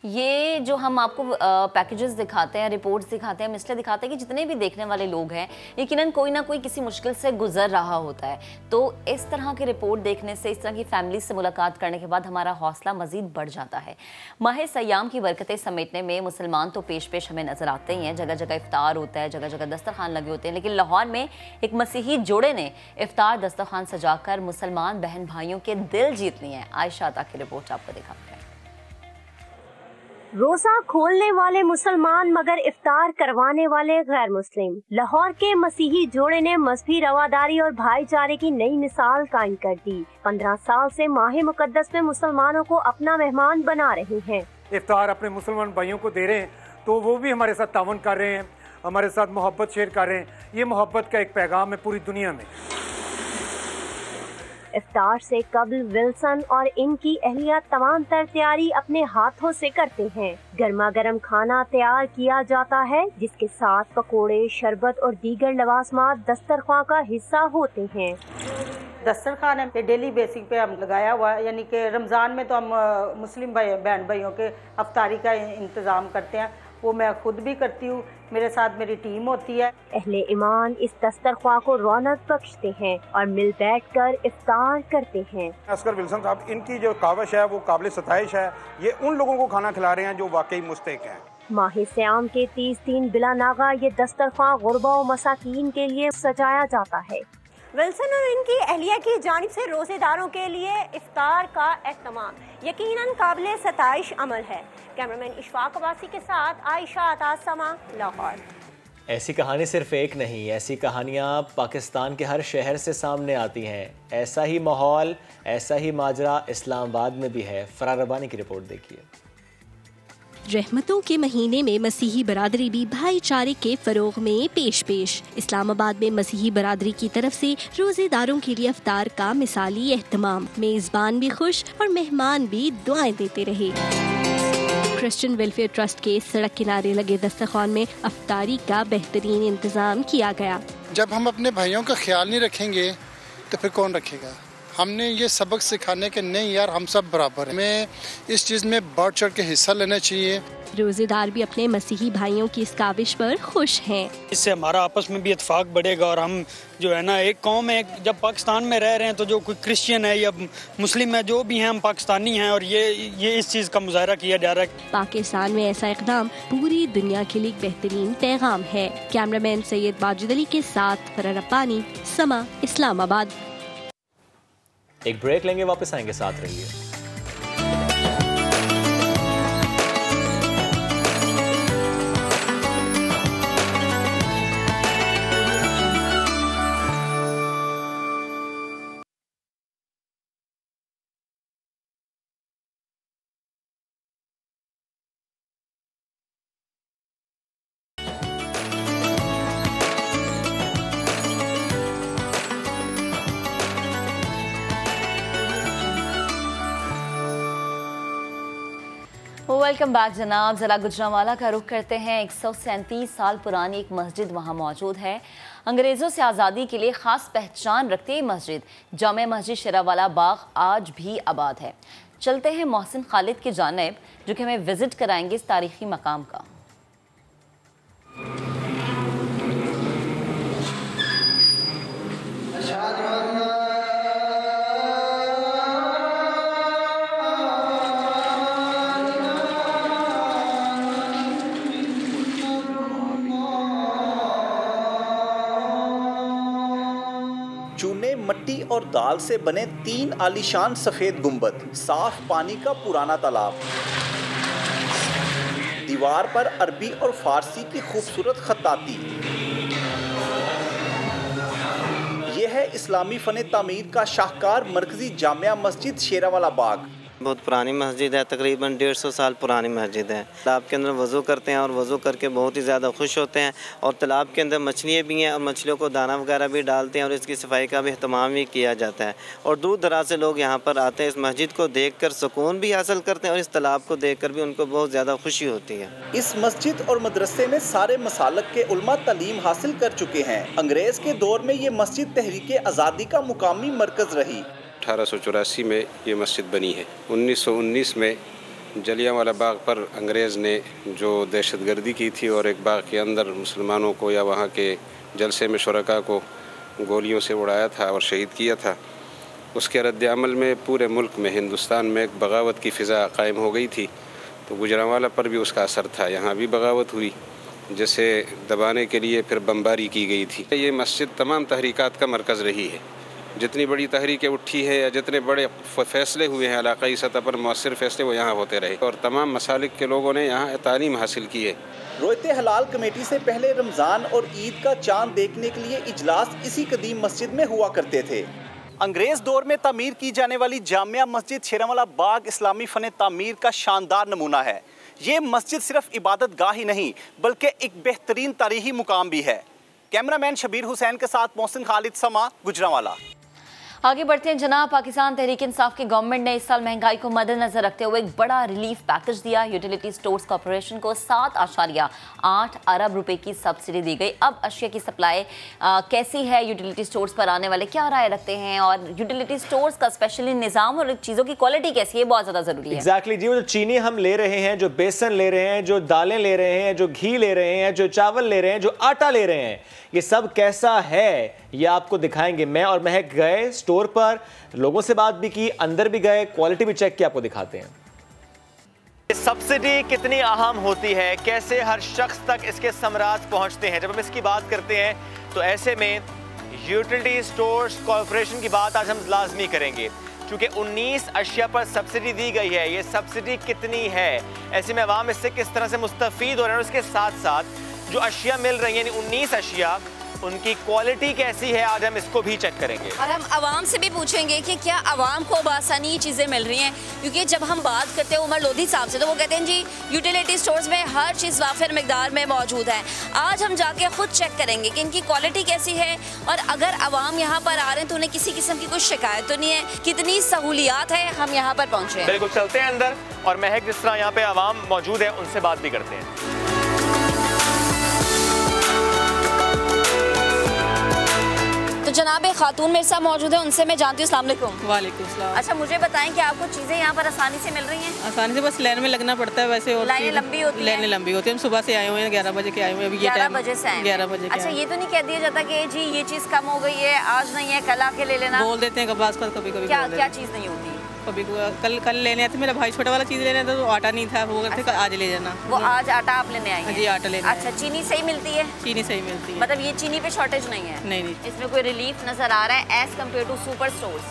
S2: ये जो हम आपको पैकेजेस दिखाते हैं, रिपोर्ट्स दिखाते हैं, हम इसलिए दिखाते हैं कि जितने भी देखने वाले लोग हैं यकीनन कोई ना कोई किसी मुश्किल से गुजर रहा होता है। तो इस तरह की रिपोर्ट देखने से, इस तरह की फैमिली से मुलाकात करने के बाद हमारा हौसला मजीद बढ़ जाता है। माह सयाम की बरकतें समेटने में मुसलमान तो पेश पेश हमें नजर आते ही हैं। जगह जगह इफ्तार होता है, जगह जगह दस्तरखान लगे होते हैं, लेकिन लाहौर में एक मसीही जोड़े ने इफ्तार दस्तरखान सजाकर मुसलमान बहन भाइयों के दिल जीत लिए हैं। आयशा अता की रिपोर्ट आपको दिखाते हैं।
S7: रोजा खोलने वाले मुसलमान मगर इफ्तार करवाने वाले गैर मुस्लिम। लाहौर के मसीही जोड़े ने मजहबी रवादारी और भाईचारे की नई मिसाल कायम कर दी। 15 साल से माह मुकद्दस में मुसलमानों को अपना मेहमान बना रहे हैं।
S11: इफ्तार अपने मुसलमान भाइयों को दे रहे हैं तो वो भी हमारे साथ तावन कर रहे हैं, हमारे साथ मोहब्बत शेयर कर रहे हैं। ये मोहब्बत का एक पैगाम है पूरी दुनिया में।
S7: इफ्तार से कबल विल्सन और इनकी अहलिया तमाम तर तैयारी अपने हाथों से करते हैं। गर्मा गर्म खाना तैयार किया जाता है जिसके साथ पकोड़े, शरबत और दीगर लवाजमात दस्तरख्वां का हिस्सा होते हैं।
S12: दस्तरखान पे डेली बेसिक पे हम लगाया हुआ है, यानी कि रमज़ान में तो हम मुस्लिम बहन भाइयों के अफ्तारी का इंतज़ाम करते हैं, वो मैं खुद भी करती हूँ, मेरे साथ मेरी टीम होती है। अहले ईमान इस दस्तरख्वां को रौनक बख्शते हैं और मिल बैठकर इफ्तार करते हैं।
S11: अस्कर विल्सन साहब, इनकी जो काविश है वो काबिल सताइश है। ये उन लोगों को खाना खिला रहे हैं जो वाकई मुस्तहिक हैं।
S7: माह सयाम के 30 दिन बिला नागा ये दस्तरख्वां गुरबा और मसाकीन के लिए सजाया जाता है। विल्सन और इनकी अहलिया की जानिब से रोजेदारों के लिए इफ्तार का एहतमाम यकीनन काबिल सताइश अमल है। कैमरामैन इशफाक अब्बासी के साथ आयशा अता, समा, लाहौर।
S1: ऐसी कहानी सिर्फ एक नहीं, ऐसी कहानियाँ पाकिस्तान के हर शहर से सामने आती हैं। ऐसा ही माहौल, ऐसा ही माजरा इस्लामाबाद में भी है। फरार रब्बानी की रिपोर्ट देखिए।
S14: रहमतों के महीने में मसीही बरादरी भी भाईचारे के फरोग में पेश पेश। इस्लामाबाद में मसीही बरादरी की तरफ से रोजेदारों के लिए अफ्तार का मिसाली एहतमाम। मेजबान भी खुश और मेहमान भी दुआएं देते रहे। क्रिश्चियन वेलफेयर ट्रस्ट के सड़क किनारे लगे दस्तरखान में अफ्तारी का बेहतरीन इंतजाम किया गया।
S25: जब हम अपने भाइयों का ख्याल नहीं रखेंगे तो फिर कौन रखेगा। हमने ये सबक सिखाने के नहीं यार, हम सब बराबर हैं। हमें इस चीज़ में बढ़ चढ़ के हिस्सा लेना चाहिए।
S14: रोजेदार भी अपने मसीही भाइयों की इस काविश पर खुश हैं।
S26: इससे हमारा आपस में भी इत्तेफाक बढ़ेगा और हम जो है ना एक कौम है। जब पाकिस्तान में रह रहे हैं तो जो कोई क्रिश्चियन है या मुस्लिम है, जो भी हैं, हम पाकिस्तानी हैं और ये इस चीज़ का मुजाहरा किया जा रहा है।
S14: पाकिस्तान में ऐसा इक़दाम पूरी दुनिया के लिए एक बेहतरीन पैगाम है। कैमरामैन सैयद बाजिद अली के साथ फरार रब्बानी, समा, इस्लामाबाद।
S1: एक ब्रेक लेंगे, वापस आएंगे, साथ रहिए।
S2: वेलकम बैक जनाब। ज़रा गुजरांवाला का रुख करते हैं। 137 साल पुरानी एक मस्जिद वहाँ मौजूद है। अंग्रेज़ों से आज़ादी के लिए ख़ास पहचान रखती है मस्जिद। जामे मस्जिद शेरावाला बाग आज भी आबाद है। चलते हैं मोहसिन खालिद की जानिब, जो कि हमें विज़िट कराएंगे इस तारीख़ी मकाम का।
S27: चूने, मट्टी और दाल से बने 3 आलीशान सफेद गुंबद, साफ पानी का पुराना तालाब, दीवार पर अरबी और फारसी की खूबसूरत खत्ताती। यह है इस्लामी फ़न तामीर का शाहकार मरकजी जामिया मस्जिद शेरावाला बाग।
S28: बहुत पुरानी मस्जिद है, तकरीबन 150 साल पुरानी मस्जिद है। तालाब के अंदर वज़ू करते हैं और वज़ू करके बहुत ही ज़्यादा खुश होते हैं। और तालाब के अंदर मछलियाँ भी हैं और मछलियों को दाना वगैरह भी डालते हैं और इसकी सफाई का भी अहतमाम भी किया जाता है। और दूर दराज से लोग यहाँ पर आते हैं, इस मस्जिद को देखकर सुकून भी हासिल करते हैं और इस तालाब को देखकर भी उनको बहुत ज़्यादा खुशी होती है।
S27: इस मस्जिद और मदरसे में सारे मसालक के उलमा तालीम हासिल कर चुके हैं। अंग्रेज़ के दौर में ये मस्जिद तहरीक आज़ादी का मुकामी मरकज़ रही।
S29: 1884 में ये मस्जिद बनी है। 1919 में
S9: जलियांवाला बाग पर अंग्रेज़ ने जो दहशतगर्दी की थी और एक बाग के अंदर मुसलमानों को या वहाँ के जलसे में शुरका को गोलियों से उड़ाया था और शहीद किया था, उसके रद्द-ए-अमल में पूरे मुल्क में, हिंदुस्तान में एक बगावत की फ़िज़ा कायम हो गई थी। तो गुजरांवाला पर भी उसका असर था, यहाँ भी बगावत हुई, जिसे दबाने के लिए फिर बमबारी की गई थी। ये मस्जिद तमाम तहरीकात का मरकज़ रही है। जितनी बड़ी तहरीकें उठी है या जितने बड़े फ़ैसले हुए हैं इलाक़ाई सतह पर, मौसर फ़ैसले, वो यहाँ होते रहे और तमाम मसालिक के लोगों ने यहाँ तालीम हासिल की है।
S27: रोयते हलाल कमेटी से पहले रमज़ान और ईद का चांद देखने के लिए इजलास इसी कदीम मस्जिद में हुआ करते थे। अंग्रेज़ दौर में तामीर की जाने वाली जामिया मस्जिद शेरांवाला बाग इस्लामी फ़न तामीर का शानदार नमूना है। ये मस्जिद सिर्फ इबादत गाह ही नहीं बल्कि एक बेहतरीन तारीख़ी मुकाम भी है। कैमरामैन शबीर हुसैन के साथ मोहसिन खालिद, समा, गुजरांवाला।
S2: आगे बढ़ते हैं जनाब। पाकिस्तान तहरीक इंसाफ की गवर्नमेंट ने इस साल महंगाई को मद्देनजर रखते हुए एक बड़ा रिलीफ पैकेज दिया। यूटिलिटी स्टोर्स कॉर्पोरेशन को 7.8 अरब रुपए की सब्सिडी दी गई। अब अशिया की सप्लाई कैसी है, यूटिलिटी स्टोर्स पर आने वाले क्या राय रखते हैं और यूटिलिटी स्टोर्स का स्पेशली निज़ाम और चीज़ों की क्वालिटी कैसी है, बहुत ज़्यादा ज़रूरी है।
S1: एग्जैक्टली जी, वो जो चीनी हम ले रहे हैं, जो बेसन ले रहे हैं, जो दालें ले रहे हैं, जो घी ले रहे हैं, जो चावल ले रहे हैं, जो आटा ले रहे हैं, ये सब कैसा है ये आपको दिखाएंगे। मैं और महक गए स्टोर पर, लोगों से बात भी की, अंदर भी गए, क्वालिटी भी चेक की, आपको दिखाते हैं।
S10: सब्सिडी कितनी अहम होती है, कैसे हर शख्स तक इसके समरात पहुंचते हैं। जब हम इसकी बात करते हैं तो ऐसे में यूटिलिटी स्टोर्स कॉर्पोरेशन की बात आज हम लाजमी करेंगे, क्योंकि 19 अशिया पर सब्सिडी दी गई है। ये सब्सिडी कितनी है, ऐसे में अवाम इससे किस तरह से मुस्तफ़ीद हो रहे हैं, उसके साथ साथ जो अशिया मिल रही है, यानी 19 अशिया, उनकी क्वालिटी कैसी है, आज हम इसको भी चेक करेंगे।
S2: और हम आवाम से भी पूछेंगे कि क्या आवाम को बासानी चीज़ें मिल रही हैं, क्योंकि जब हम बात करते हैं उमर लोधी साहब से तो वो कहते हैं जी यूटिलिटी स्टोर्स में हर चीज़ वाफिर मिकदार में मौजूद है। आज हम जाके खुद चेक करेंगे कि इनकी क्वालिटी कैसी है और अगर आवाम यहाँ पर आ रहे हैं तो उन्हें किसी किस्म की कोई शिकायत तो नहीं है, कितनी सहूलियात है, हम यहाँ पर पहुँचे।
S10: बिल्कुल, चलते हैं अंदर और महक जिस तरह यहाँ पे आवाम मौजूद है उनसे बात भी करते हैं।
S2: तो जनाब एक खातून मेरे साथ मौजूद है, उनसे मैं जानती हूँ। अस्सलाम वालेकुम।
S13: वालेकुम सलाम।
S2: अच्छा, मुझे बताएं कि आपको चीज़ें यहाँ पर आसानी से मिल रही हैं?
S13: आसानी से, बस लाइन में लगना पड़ता है वैसे। और
S2: लाइनें लंबी होती हैं?
S13: लाइनें लंबी होती है। हम सुबह से आए हुए हैं, 11 बजे के आए हुए हैं। अभी
S2: 11 बजे से आए?
S13: 11 बजे।
S2: अच्छा, ये तो नहीं कह दिया जाता कि जी ये चीज़ कम हो गई है, आज नहीं है, कल आके ले लेना?
S13: बोल देते हैं कभी कभी।
S2: क्या चीज़ नहीं होती?
S13: कभी कल लेने आते, मेरा भाई छोटा वाला चीज़ लेने आता तो आटा नहीं था, वो कहते आज ले जाना।
S2: वो आज आटा आप लेने आए हैं?
S13: जी, आटा लेने।
S2: अच्छा, चीनी सही मिलती है?
S13: चीनी सही मिलती है,
S2: मतलब ये चीनी पे शॉर्टेज नहीं है?
S13: नहीं।
S2: इसमें कोई रिलीफ नजर आ रहा है as compared to super stores?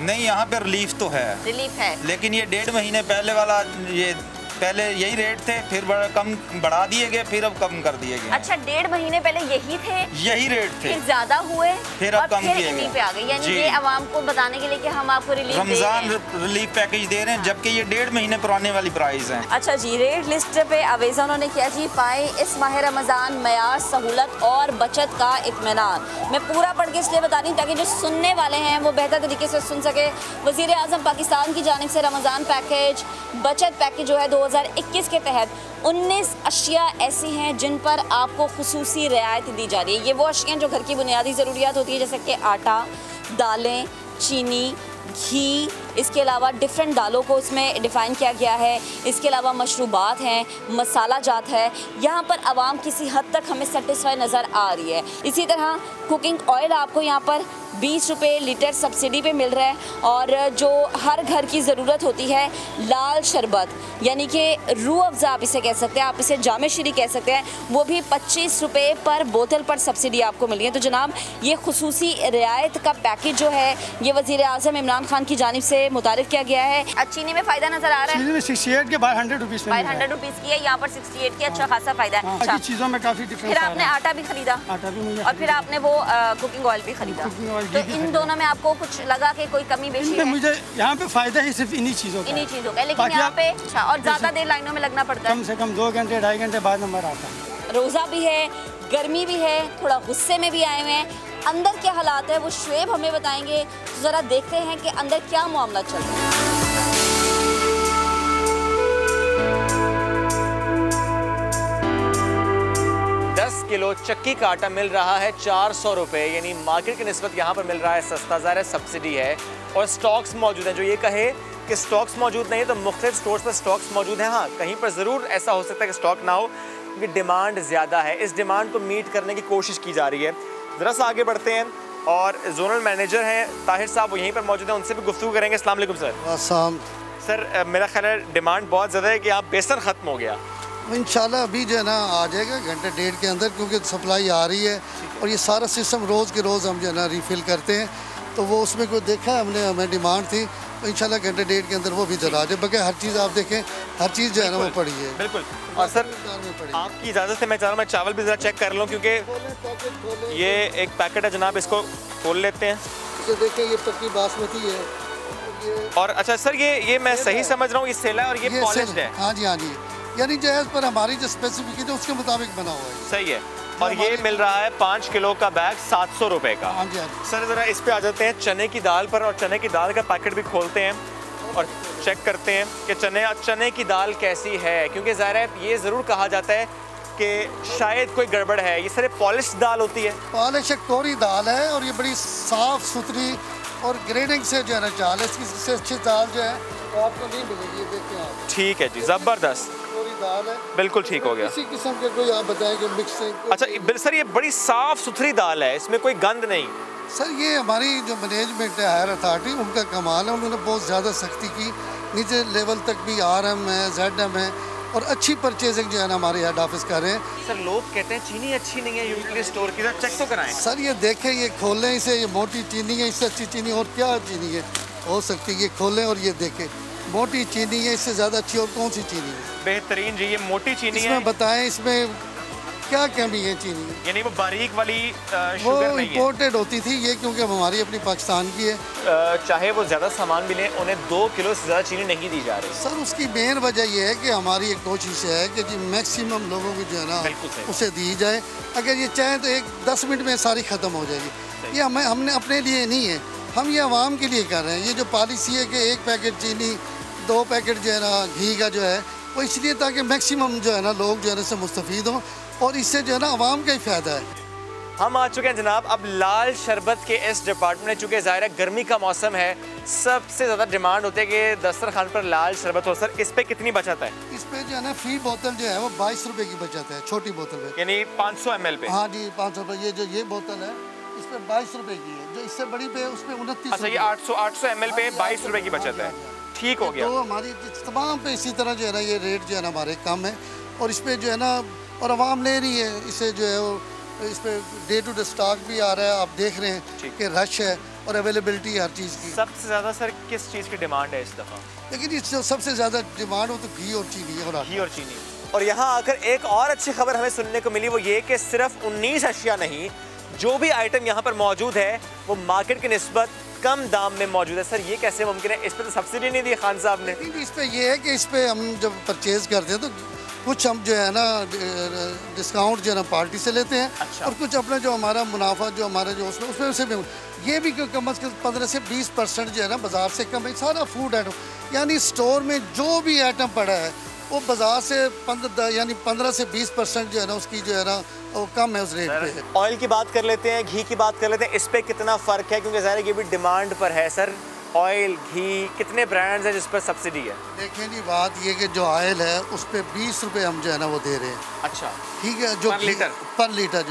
S15: नहीं, यहाँ पे रिलीफ तो है।
S2: रिलीफ है, लेकिन
S15: ये 1.5 महीने पहले वाला, ये पहले यही रेट थे, फिर कम बढ़ा दिए गए, फिर अब कम कर दिए गए।
S2: अच्छा, 1.5 महीने पहले यही थे?
S15: यही रेट थे,
S2: फिर ज्यादा हुए,
S15: फिर अब कम किए गए
S2: पे आ गए। यानी ये आवाम को बताने के लिए कि हम आपको रिलीफ
S15: रमजान रिलीफ पैकेज दे रहे हैं, जबकि ये 1.5 महीने पुराने वाली प्राइस है।
S2: अच्छा जी, रेट लिस्ट पे अवेजा उन्होंने किया जी, पाए इस माह रमजान मयार, सहूलत और बचत का इत्मीनान। मैं पूरा पढ़ के इसलिए बता रही हूँ ताकि जो सुनने वाले हैं वो बेहतर तरीके से सुन सके। वज़ीर आज़म पाकिस्तान की जानिब से रमज़ान पैकेज, बचत पैकेज जो है 2021 के तहत 19 अशिया ऐसी हैं जिन पर आपको खुसूसी रियायत दी जा रही है। ये वो अशिया जो घर की बुनियादी ज़रूरियात होती है, जैसे कि आटा, दालें, चीनी, घी, इसके अलावा डिफरेंट दालों को इसमें डिफ़ाइन किया गया है। इसके अलावा मशरूबात हैं, मसाला जात है। यहाँ पर आवाम किसी हद तक हमें सेटिस्फाई नज़र आ रही है। इसी तरह कुकिंग ऑयल आपको यहाँ पर 20 रुपये लीटर सब्सिडी पे मिल रहा है। और जो हर घर की ज़रूरत होती है, लाल शरबत यानी कि रूह अफ़ज़ा आप इसे कह सकते हैं, आप इसे जामे शीरी कह सकते हैं, वो भी 25 रुपये पर बोतल पर सब्सिडी आपको मिल रही है। तो जनाब, ये खुसूसी रियायत का पैकेज जो है ये वज़ीर आज़म इमरान खान की जानिब से मुतारिफ किया गया है। चीनी में फ़ायदा नज़र आ रहा है?
S16: चीनी में 68 के बाद 100 रुपीज़
S2: 100 रुपीज़ की है, यहाँ पर 68 की। अच्छा खासा फ़ायदा है। अच्छा,
S16: चीज़ों में काफ़ी डिफरेंस।
S2: फिर आपने आटा भी खरीदा?
S16: आटा भी मुझे,
S2: और फिर आपने वो कुकिंग ऑयल भी खरीदा। तो इन दोनों में आपको कुछ लगा कि कोई कमी बेशी है?
S16: मुझे यहाँ पे फ़ायदा ही सिर्फ इन्हीं चीज़ों का,
S2: लेकिन यहाँ पे अच्छा, और ज़्यादा देर लाइनों में लगना पड़ता है?
S16: कम से कम 2 घंटे 2.5 घंटे बाद नंबर आता है।
S2: रोज़ा भी है, गर्मी भी है, थोड़ा गुस्से में भी आए हुए हैं। अंदर क्या हालात है वो शुएब हमें बताएंगे, तो ज़रा देखते हैं कि अंदर क्या मामला चल रहा है।
S1: 10 किलो चक्की का आटा मिल रहा है 400 रुपये, यानी मार्केट की निस्बत यहाँ पर मिल रहा है सस्ता। ज़ाहिर है सब्सिडी है और स्टॉक्स मौजूद हैं। जो ये कहे
S10: कि स्टॉक्स मौजूद नहीं है, तो मुख्तलिफ स्टोर्स पर स्टॉक्स मौजूद हैं। हाँ, कहीं पर ज़रूर ऐसा हो सकता है कि स्टॉक ना हो क्योंकि डिमांड ज़्यादा है। इस डिमांड को मीट करने की कोशिश की जा रही है। ज़रा सा आगे बढ़ते हैं और जोनल मैनेजर हैं ताहिर साहब, वो यहीं पर मौजूद हैं, उनसे भी गुफ्तगू करेंगे। अस्सलाम वालेकुम सर। सर, मेरा ख्याल है डिमांड बहुत ज़्यादा है कि आप बेसन ख़त्म हो गया।
S3: इंशाल्लाह अभी जो है ना आ जाएगा घंटे डेढ़ के अंदर, क्योंकि सप्लाई आ रही है और ये सारा सिस्टम रोज़ के रोज़ हम जो है ना रिफ़िल करते हैं। तो वो उसमें कोई देखा है हमने, हमें डिमांड थी, तो इंशाल्लाह घंटे डेढ़ के अंदर वो भी जला जाए। बल्कि हर चीज़ आप देखें, हर चीज़ जो है ना वो पड़ी है।
S10: बिल्कुल। और सर आपकी इजाज़त से मैं चाह रहा हूँ मैं चावल भी ज़रा चेक कर लूँ, क्योंकि ये एक पैकेट है जनाब, इसको खोल लेते हैं।
S3: इसे देखें, ये पक्की बासमती है।
S10: और अच्छा सर, ये मैं सही समझ रहा हूँ, ये सेला है और ये पॉलिश्ड है?
S3: हाँ जी, हाँ जी, यानी जहेज पर हमारी जो स्पेसिफिक है उसके मुताबिक बना हुआ है।
S10: सही है। और ये मिल रहा है 5 किलो का बैग 700 रुपए का।
S3: हाँ जी, हाँ जी।
S10: सर ज़रा इस पे आ जाते हैं चने की दाल पर, और चने की दाल का पैकेट भी खोलते हैं और चेक करते हैं कि चने की दाल कैसी है, क्योंकि ज़ाहिर है ये ज़रूर कहा जाता है कि शायद कोई गड़बड़ है। ये सर पॉलिश दाल होती है?
S3: पॉलिश कोरी दाल है और ये बड़ी साफ़ सुथरी और ग्रेडिंग से जो है ना चाल है, इसकी अच्छी दाल जो है वो आपको नहीं मिलेगी। देखते हैं आप।
S10: ठीक है जी, ज़बरदस्त
S3: दाल है,
S10: बिल्कुल ठीक हो गया।
S3: इसी किस्म के कोई आप बताएंगे मिक्सिंग?
S10: अच्छा सर, ये बड़ी साफ़ सुथरी दाल है, इसमें कोई गंद नहीं?
S3: सर ये हमारी जो मैनेजमेंट है हायर अथॉरिटी, उनका कमाल है, उन्होंने बहुत ज़्यादा सख्ती की। नीचे लेवल तक भी RM है, ZM है और अच्छी परचेजिंग जो है ना हमारे हेड ऑफिस कर रहे हैं।
S10: सर लोग कहते हैं चीनी अच्छी नहीं है यूटिलिटी स्टोर की, सर चेक तो कराएं।
S3: सर ये देखें, ये खोलें इसे, ये मोटी चीनी है, इससे अच्छी चीनी और क्या चीनी है हो सकती है? ये खोलें और ये देखें, मोटी चीनी है, इससे ज़्यादा अच्छी और कौन सी चीनी है?
S10: बेहतरीन जी, ये मोटी चीनी है।
S3: इसमें बताएं इसमें क्या कमी है चीनी में?
S10: यानी वो बारीक वाली
S3: वो
S10: शुगर नहीं है?
S3: इम्पोर्टेड होती थी ये, क्योंकि हमारी अपनी पाकिस्तान की है।
S10: चाहे वो ज़्यादा सामान भी लें, उन्हें 2 किलो से ज़्यादा चीनी नहीं दी जा रही।
S3: सर उसकी मेन वजह ये है कि हमारी एक कोशिश है कि जी मैक्सिमम लोगों को जो है ना उसे दी जाए। अगर ये चाहें तो 10 मिनट में सारी ख़त्म हो जाएगी। ये हमने अपने लिए नहीं है, हम ये आवाम के लिए कर रहे हैं। ये जो पॉलिसी है कि 1 पैकेट चीनी 2 पैकेट जो है ना घी का जो है, वो इसलिए ताकि मैक्सिमम जो है ना लोग जो है ना इससे मुस्तफ़ीद हों और इससे जो है ना आवाम का ही फ़ायदा है।
S10: हम आ चुके हैं जनाब अब लाल शरबत के इस डिपार्टमेंट में। चूँकि ज़ाहिर है गर्मी का मौसम है, सबसे ज़्यादा डिमांड होती है कि दस्तरखान पर लाल शरबत हो। सर इस पे कितनी बचत है?
S3: इस पे जो है ना फी बोतल जो है वो 22 रुपए की बचत है, छोटी बोतल पे,
S10: यानी 500 ml पे।
S3: हाँ जी 500 रुपये। ये बोतल है इस पे 22 रुपए की है, जो इससे बड़ी पे उस पे 29।
S10: अच्छा, ये 800 ml पे 22 रुपए की बचत है, ठीक हो गया।
S3: तो हमारी तमाम पे इसी तरह जो है ना ये रेट जो है ना हमारे कम है और इस पे जो है ना और आवाम ले रही है इसे जो है वो। इस पे डे टू डे स्टॉक भी आ रहा है, आप देख रहे हैं कि रश है और अवेलेबिलिटी है हर चीज़ की।
S10: सबसे ज़्यादा सर किस चीज़ की डिमांड है इस दफ़ा?
S3: लेकिन इस सबसे ज़्यादा डिमांड हो तो घी और चीनी है।
S10: घी और चीनी। और यहाँ आकर एक और अच्छी खबर हमें सुनने को मिली, वो ये कि सिर्फ 19 अशिया नहीं, जो भी आइटम यहाँ पर मौजूद है वो मार्केट की निस्बत कम दाम में मौजूद है। सर ये कैसे मुमकिन है? इस पर तो सब्सिडी नहीं दी खान साहब ने।
S3: इस पे ये है कि इस पे हम जब परचेज करते हैं तो कुछ हम जो है ना डिस्काउंट जो है ना पार्टी से लेते हैं।
S10: अच्छा।
S3: और कुछ अपना जो हमारा मुनाफा जो हमारे जो उसमें से भी ये भी कम अज़ कम 15 से 20% जो है ना बाज़ार से कम है। सारा फूड आइटम यानी स्टोर में जो भी आइटम पड़ा है वो बाज़ार से 15 से 20% जो है ना उसकी जो है ना वो कम है उस रेट पे।
S10: ऑयल की बात कर लेते हैं, घी की बात कर लेते हैं, इस पे कितना फ़र्क है? क्योंकि ज़ाहिर है ये भी डिमांड पर है। सर ऑयल घी कितने ब्रांड्स हैं जिस पर सब्सिडी है?
S3: देखें जी बात ये कि जो ऑयल है उस पर 20 रुपये हम जो है ना वो दे रहे हैं।
S10: अच्छा,
S3: ठीक है। जो पर लीटर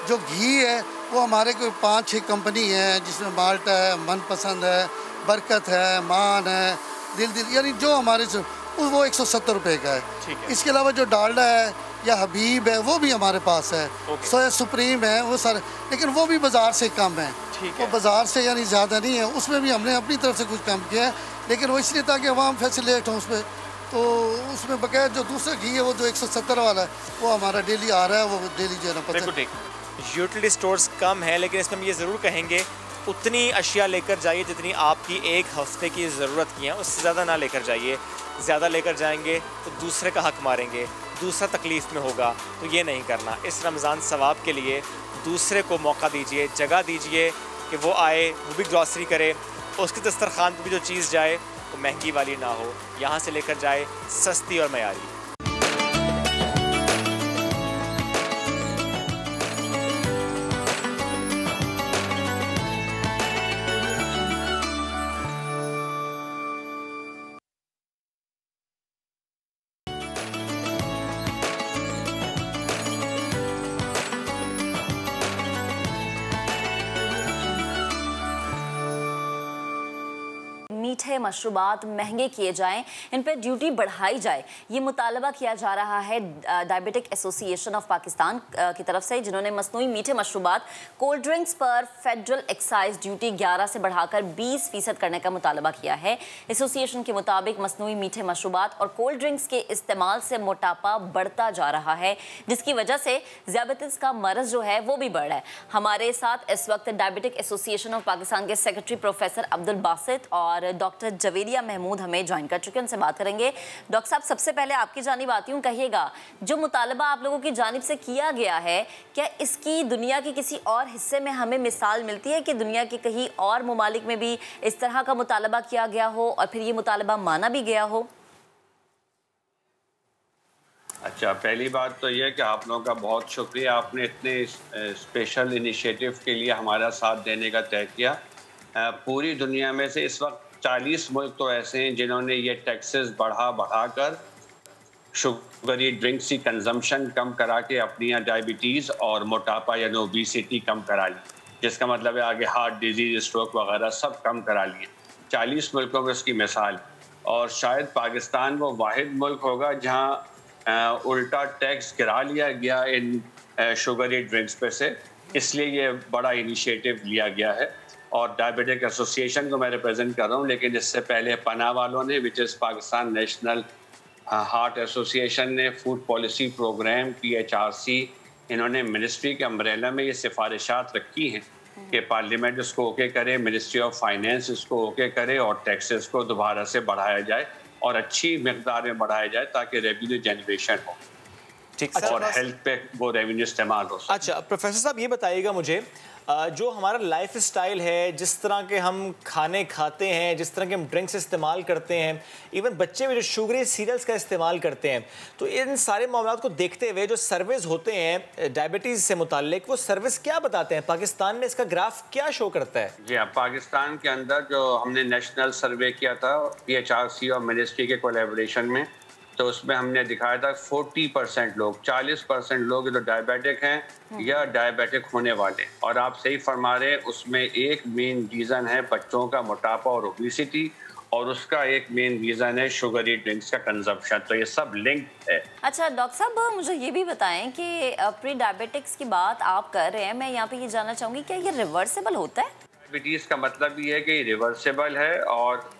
S3: जो घी है वो हमारे कोई 5-6 कंपनी है, जिसमें माल्टा है, मनपसंद है, बरकत है, मान है, दिल यानी जो हमारे से वो 170 रुपये का है। इसके अलावा जो डालडा है या हबीब है वो भी हमारे पास है, सोया सुप्रीम है, वो सारे, लेकिन वो भी बाज़ार से कम है। वो बाज़ार से यानी ज़्यादा नहीं है, उसमें भी हमने अपनी तरफ से कुछ कम किया है, लेकिन वो इसलिए ताकि अवाम फैसिलेट हो उसमें। तो उसमें बगैर जो दूसरा घी है वो जो 170 वाला है वो हमारा डेली आ रहा है, वो डेली जो है ना।
S10: यूटिलिटी स्टोर्स कम है, लेकिन इसमें हम ये ज़रूर कहेंगे उतनी अशिया लेकर जाइए जितनी आपकी एक हफ्ते की ज़रूरत की है, उससे ज़्यादा ना लेकर जाइए। ज़्यादा लेकर जाएंगे तो दूसरे का हक मारेंगे, दूसरा तकलीफ़ में होगा, तो ये नहीं करना। इस रमज़ान सवाब के लिए दूसरे को मौका दीजिए, जगह दीजिए कि वो आए, वो भी ग्रॉसरी करे, उसके दस्तरखान पर भी जो चीज़ जाए वो महंगी वाली ना हो, यहाँ से लेकर जाए सस्ती और मयारी।
S2: मीठे मशरूबात महंगे किए जाएं, इन पर ड्यूटी बढ़ाई जाए, ये मुतालबा किया जा रहा है डायबिटिक एसोसिएशन ऑफ पाकिस्तान की तरफ से, जिन्होंने मसनूई मीठे मशरूबात कोल्ड ड्रिंक्स पर फेडरल एक्साइज ड्यूटी 11 से बढ़ाकर 20% करने का मुतालबा किया है। एसोसिएशन के मुताबिक मसनूई मीठे मशरूबात और कोल्ड ड्रिंक्स के इस्तेमाल से मोटापा बढ़ता जा रहा है, जिसकी वजह से ज़ियाबतीस का मरज़ जो है वो भी बढ़ रहा है। हमारे साथ इस वक्त डायबिटिक एसोसिएशन ऑफ पाकिस्तान के सेक्रेटरी प्रोफेसर अब्दुल बासित और डॉक्टर जवेरिया महमूद हमें ज्वाइन कर चुके हैं, उनसे बात करेंगे। डॉक्टर साहब, सबसे पहले आपकी जानिब आती हूँ, कहिएगा जो मुतालबा आप लोगों की जानिब से किया गया है, क्या इसकी दुनिया के किसी और हिस्से में हमें मिसाल मिलती है कि दुनिया के कहीं और ममालिक में भी इस तरह का मुतालबा किया गया हो और फिर ये मुतालबा माना भी गया हो?
S4: अच्छा, पहली बात तो यह कि आप लोगों का बहुत शुक्रिया, आपने इतने स्पेशल इनिशिएटिव के लिए हमारा साथ देने का तय किया। पूरी दुनिया में से इस वक्त 40 मुल्क तो ऐसे हैं जिन्होंने ये टैक्सेस बढ़ाकर शुगरी ड्रिंक्स की कंजम्पशन कम करा के अपनी यहाँ डायबिटीज़ और मोटापा यानी ओबेसिटी कम करा ली, जिसका मतलब है आगे हार्ट डिजीज़, स्ट्रोक वगैरह सब कम करा लिए। 40 मुल्कों में इसकी मिसाल, और शायद पाकिस्तान वो वाहिद मुल्क होगा जहाँ उल्टा टैक्स गिरा लिया गया इन शुगरी ड्रिंक्स पे से, इसलिए ये बड़ा इनिशिएटिव लिया गया है। और डायबिटिक एसोसिएशन को मैं रिप्रेजेंट कर रहा हूँ, लेकिन इससे पहले पनाह वालों ने, which is Pakistan national heart association ने, फूड पॉलिसी प्रोग्राम PHRC, इन्होंने मिनिस्ट्री के अम्ब्रेला में ये सिफारिशात रखी हैं कि पार्लियामेंट इसको ओके करे, मिनिस्ट्री ऑफ फाइनेंस इसको ओके करे और टैक्सेस को दोबारा से बढ़ाया जाए और अच्छी मिकदार में बढ़ाया जाए ताकि रेवेन्यू जनरेशन हो, ठीक, और हेल्थ पे वो रेवेन्यू इस्तेमाल हो।
S1: अच्छा प्रोफेसर साहब, ये बताइएगा मुझे, जो हमारा लाइफ स्टाइल है, जिस तरह के हम खाने खाते हैं, जिस तरह के हम ड्रिंक्स इस्तेमाल करते हैं, इवन बच्चे भी जो शुगरी सीरियल्स का इस्तेमाल करते हैं, तो इन सारे मामलों को देखते हुए जो सर्वेज होते हैं डायबिटीज़ से मुताल्लिक, वो सर्विस क्या बताते हैं? पाकिस्तान में इसका ग्राफ क्या शो करता है?
S4: जी हाँ, पाकिस्तान के अंदर जो हमने नेशनल सर्वे किया था PHRC और मिनिस्ट्री के कोलैबोरेशन में, तो उसमें हमने दिखाया था 40% लोग, 40% लोग जो डायबिटिक हैं या डायबिटिक होने वाले। और आप सही फरमा रहे हैं, उसमें एक मेन रीज़न है बच्चों का मोटापा और ओबेसिटी, और उसका एक मेन रीज़न है शुगरी ड्रिंक्स का कंजप्शन। तो ये सब लिंक्ड है। अच्छा
S2: डॉक्टर साहब, मुझे ये भी बताएं कि प्री डायबिटिक्स की बात आप कर रहे हैं, मैं यहाँ पे ये जानना चाहूँगी, क्या ये रिवर्सेबल होता है?
S4: डायबिटीज़ का मतलब ये है कि रिवर्सेबल है, और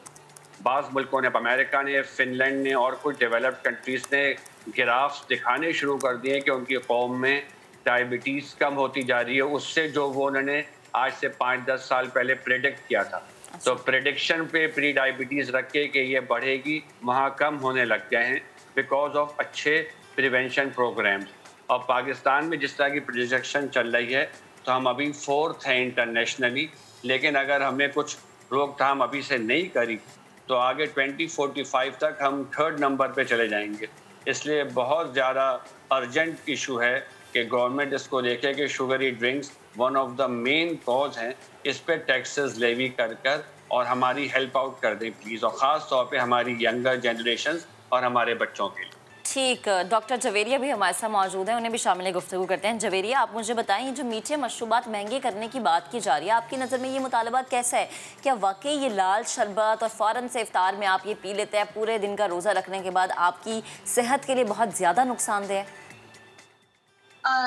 S4: बाज़ मुल्कों ने, अमेरिका ने, फिनलैंड ने और कुछ डेवलप्ड कंट्रीज़ ने ग्राफ्स दिखाने शुरू कर दिए कि उनकी कौम में डायबिटीज़ कम होती जा रही है, उससे जो वो उन्होंने आज से 5-10 साल पहले प्रेडिक्ट किया था। तो प्रेडिक्शन पे प्री डायबिटीज़ रख के कि ये बढ़ेगी, वहाँ कम होने लग गए हैं बिकॉज ऑफ अच्छे प्रिवेंशन प्रोग्राम्स। और पाकिस्तान में जिस तरह की प्रोजेक्शन चल रही है, तो हम अभी 4th हैं इंटरनेशनली, लेकिन अगर हमने कुछ रोकथाम अभी से नहीं करी तो आगे 2045 तक हम 3rd नंबर पे चले जाएंगे। इसलिए बहुत ज़्यादा अर्जेंट इशू है कि गवर्नमेंट इसको देखे कि sugary drinks one of the main cause हैं, इस पे टैक्सेस लेवी कर और हमारी हेल्प आउट कर दें प्लीज़, और ख़ास तौर पे हमारी यंगर जनरेशन और हमारे बच्चों के लिए।
S2: ठीक, डॉक्टर जवेरिया भी हमारे साथ मौजूद हैं, उन्हें भी शामिल गुफ्तगू करते हैं। जवेरिया, आप मुझे बताएं, ये जो मीठे मशरूबात महंगे करने की बात की जा रही है, आपकी नज़र में ये मुतालबा कैसा है? क्या वाकई ये लाल शरबत और फ़ौरन से इफ्तार में आप ये पी लेते हैं, पूरे दिन का रोज़ा रखने के बाद आपकी सेहत के लिए बहुत ज़्यादा नुकसानदेह है?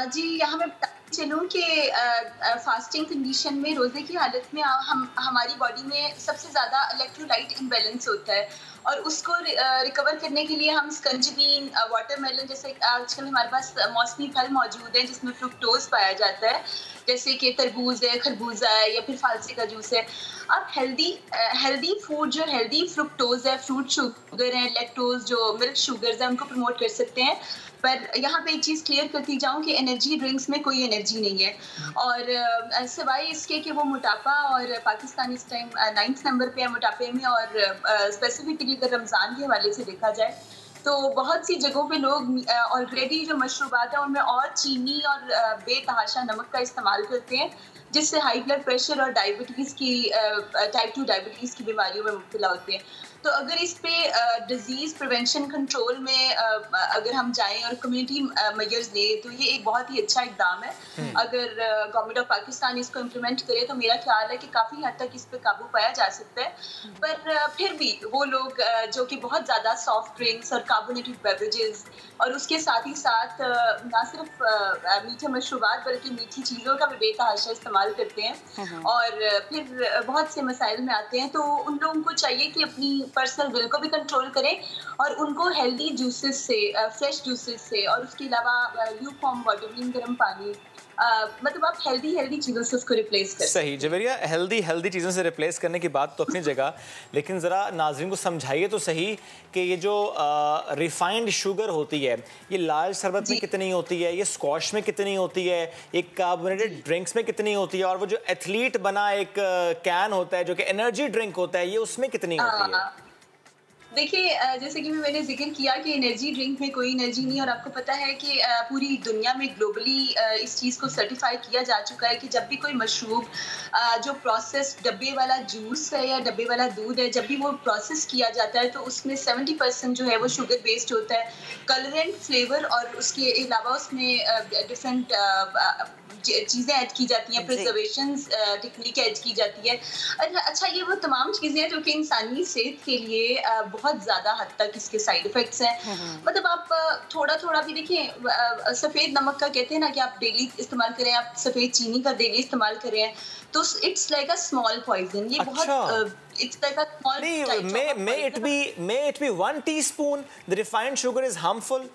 S5: जी, यहाँ मैं चलूँ कि फास्टिंग कंडीशन में, रोज़े की हालत में हमारी बॉडी में सबसे ज़्यादा इलेक्ट्रोलाइट इम्बैलेंस होता है, और उसको रिकवर करने के लिए हम स्कंजबीन, वाटरमेलन, जैसे आजकल हमारे पास मौसमी फल मौजूद हैं जिसमें फ्रुक्टोज पाया जाता है, जैसे कि तरबूज है, खरबूजा है, या फिर फालसे का जूस है। अब हेल्दी फूड जो हेल्दी फ्रुक्टोज है, फ्रूट शुगर है, लैक्टोज जो मिल्क शुगर्स है, उनको प्रमोट कर सकते हैं। पर यहाँ पे एक चीज़ क्लियर करती जाऊँ कि एनर्जी ड्रिंक्स में कोई एनर्जी नहीं है, और सिवाय इसके कि वो मोटापा, और पाकिस्तान इस टाइम 9th नंबर पे है मोटापे में, और स्पेसिफिकली अगर रमज़ान के हवाले से देखा जाए तो बहुत सी जगहों पे लोग ऑलरेडी जो मशरूबात है उनमें और चीनी और बेतहाशा नमक का इस्तेमाल करते हैं, जिससे हाई ब्लड प्रेशर और डायबिटीज़ की टाइप 2 डायबिटीज़ की बीमारियों में मुब्तला होते हैं। तो अगर इस पे डिजीज प्रिवेंशन कंट्रोल में अगर हम जाएं और कम्युनिटी मेजर्स लें तो ये एक बहुत ही अच्छा इकदाम है। अगर गवर्नमेंट ऑफ पाकिस्तान इसको इम्प्लीमेंट करे तो मेरा ख्याल है कि काफ़ी हद तक इस पे काबू पाया जा सकता है। पर फिर भी वो लोग जो कि बहुत ज़्यादा सॉफ्ट ड्रिंक्स और कार्बोनेटेड बेवरेजेस और उसके साथ ही साथ ना सिर्फ मीठे मशरूबात बल्कि मीठी चीज़ों का भी बेतहाशा इस्तेमाल करते हैं और फिर बहुत से मसाइल में आते हैं, तो उन लोगों को चाहिए कि अपनी पर्सनल विल को भी कंट्रोल करें और उनको हेल्दी जूसेस से, फ्रेश जूसेस से और उसके अलावा ल्यूकवार्म वाटर, गर्म पानी, मतलब आप हेल्दी चीज़ों से उसको रिप्लेस करें।
S1: सही जवेरिया, हेल्दी चीज़ों से रिप्लेस करने की बात तो अपनी जगह, लेकिन ज़रा नाज़रीन को समझाइए तो सही कि ये जो रिफाइंड शुगर होती है ये लाल शरबत में कितनी होती है, ये स्क्वाश में कितनी होती है, एक कार्बोनेटेड ड्रिंक्स में कितनी होती है, और वो जो एथलीट बना एक कैन होता है जो कि एनर्जी ड्रिंक होता है, ये उसमें कितनी होती है?
S5: देखिए, जैसे कि मैंने जिक्र किया कि एनर्जी ड्रिंक में कोई एनर्जी नहीं, और आपको पता है कि पूरी दुनिया में ग्लोबली इस चीज़ को सर्टिफाई किया जा चुका है कि जब भी कोई मशरूब जो प्रोसेस डब्बे वाला जूस है या डब्बे वाला दूध है, जब भी वो प्रोसेस किया जाता है तो उसमें 70% जो है वो शुगर बेस्ड होता है, कलरेंट, फ्लेवर और उसके अलावा उसमें डिफरेंट चीज़ें ऐड की जाती हैं, प्रिजर्वेशन टेक्निक ऐड की जाती है। अच्छा, ये वो तमाम चीज़ें हैं जो कि इंसानी सेहत के लिए बहुत ज़्यादा हद तक इसके साइड इफ़ेक्ट्स हैं। मतलब आप थोड़ा भी देखिए, सफ़ेद नमक का कहते हैं ना कि आप डेली इस्तेमाल करें, आप सफ़ेद चीनी का डेली इस्तेमाल करें तो it's like a small poison. ये बहुत it's like a small
S1: may it be 1 teaspoon the refined sugar is harmful?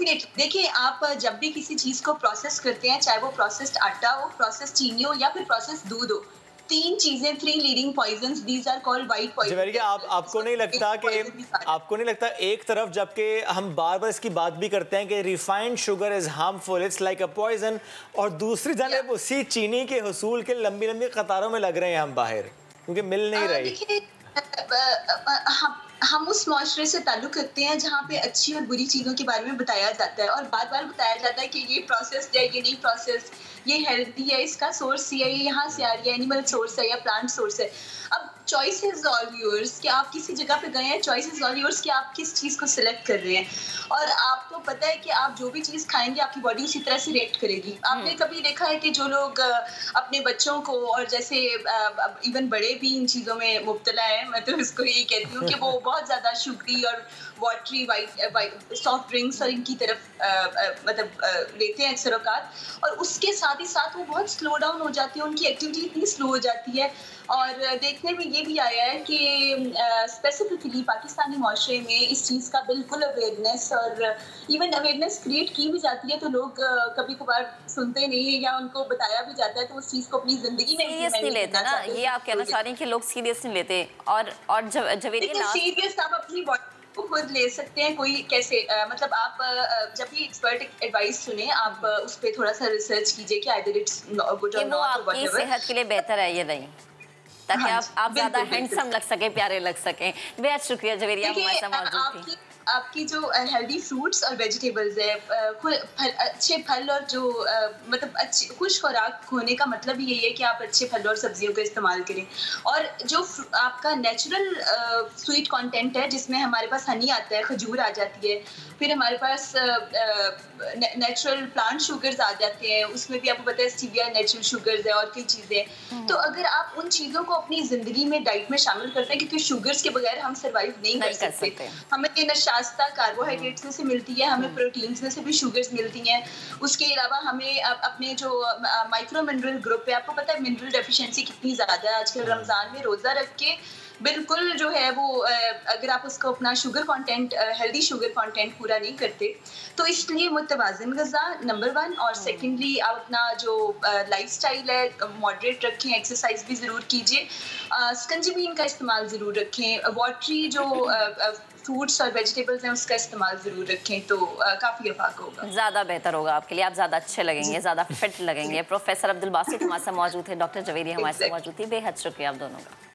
S5: देखिए, आप जब भी किसी चीज को प्रोसेस करते हैं, चाहे वो प्रोसेस्ड आटा हो, प्रोसेस्ड चीनी हो या फिर प्रोसेस्ड दूध हो, 3 चीजें, 3 leading poisons, these are called white poison.
S1: आपको नहीं लगता एक तरफ जबकि हम बार बार इसकी बात भी करते हैं कि refined sugar is harmful, it's like a poison, और दूसरी जानिब उसी चीनी के हुसूल के लंबी लंबी कतारों में लग रहे हैं हम बाहर क्योंकि मिल नहीं रही।
S5: हम उस माशरे से ताल्लुक़ रखते हैं जहाँ पे अच्छी और बुरी चीज़ों के बारे में बताया जाता है और बार बार बताया जाता है कि ये प्रोसेस्ड है, ये नहीं प्रोसेस्ड, ये हेल्दी है, इसका सोर्स ये है, ये यहाँ से आ रही है, एनिमल सोर्स है या प्लांट सोर्स है। अब चॉइस इज ऑल योर्स कि आप किसी जगह पे गए हैं, चॉइस इज ऑल योर्स कि आप किस चीज़ को सिलेक्ट कर रहे हैं, और आपको पता है कि आप जो भी चीज़ खाएंगे आपकी बॉडी उसी तरह से रिएक्ट करेगी। आपने कभी देखा है कि जो लोग अपने बच्चों को, और जैसे इवन बड़े भी इन चीज़ों में मुब्तला है, मैं तो इसको यही कहती हूँ कि वो बहुत ज़्यादा शुगरी और वाटरी वाइट सॉफ्ट ड्रिंक्स और इनकी तरफ मतलब लेते हैं अक्सर औकात, और उसके साथ ही साथ वो बहुत स्लो डाउन हो जाती है, उनकी एक्टिविटी इतनी स्लो हो जाती है। और देखने में ये भी आया है कि स्पेसिफिकली पाकिस्तानी माशरे में इस चीज़ का बिल्कुल अवेयरनेस, और इवन अवेयरनेस क्रिएट की भी जाती है तो लोग कभी कभार सुनते नहीं है या उनको बताया भी जाता है तो उस चीज़ को अपनी ज़िंदगी में
S2: सीरियस नहीं लेते ना, ये आप कहना चाह रही हैं कि लोग सीरियस नहीं लेते। और
S5: सीरियस आप अपनी बॉडी खुद ले सकते हैं। कोई कैसे मतलब आप जब भी एक्सपर्ट एडवाइस सुने, आप उस पे थोड़ा सा रिसर्च कीजिए कि आइदर इट्स गुड और नॉट, और
S2: आपकी सेहत के लिए बेहतर है ये नहीं, ताकि आप ज्यादा हैंडसम लग सके, प्यारे लग सकें। बेहद शुक्रिया जवेरिया, हमारे साथ मौजूद थी।
S5: आपकी जो हेल्दी फ्रूट्स और वेजिटेबल्स है, अच्छे फल और जो मतलब अच्छी खुश खुराक होने का मतलब यही है कि आप अच्छे फल और सब्जियों का इस्तेमाल करें, और जो आपका नेचुरल स्वीट कंटेंट है जिसमें हमारे पास हनी आता है, खजूर आ जाती है, फिर हमारे पास नेचुरल प्लांट शुगर्स आ जाते हैं, उसमें भी आपको पता है स्टीविया नेचुरल शुगर्स है और कई चीज़ें। तो अगर आप उन चीज़ों को अपनी ज़िंदगी में डाइट में शामिल करते हैं, क्योंकि शुगर्स के बगैर हम सर्वाइव नहीं कर सकते। हमें ये नशास्ता कार्बोहाइड्रेट्स में से मिलती है, हमें प्रोटीन्स में से भी शुगर्स मिलती हैं, उसके अलावा हमें अपने जो माइक्रो मिनरल ग्रुप है, आपको पता है मिनरल डेफिशिएंसी कितनी ज़्यादा है आजकल रमज़ान में रोज़ा रख के, बिल्कुल जो है वो अगर आप उसको अपना sugar content, healthy sugar content पूरा नहीं करते, तो इसलिए मुतवाज़िन ग़िज़ा नंबर 1, और सेकेंडली आप अपना जो लाइफस्टाइल है मॉडरेट रखें, एक्सरसाइज भी ज़रूर कीजिए, स्कंजीबीन का इस्तेमाल ज़रूर रखें, वाटरी जो फ्रूट्स और वेजिटेबल्स हैं उसका इस्तेमाल ज़रूर रखें, तो काफ़ी अफाक होगा,
S2: ज़्यादा बेहतर होगा आपके लिए, आप ज़्यादा अच्छे लगेंगे, ज़्यादा फिट लगेंगे। प्रोफेसर अब्दुल बासित हमारे साथ मौजूद थे, डॉक्टर जवेरिया हमारे साथ मौजूद थी। बेहद शुक्रिया आप दोनों का।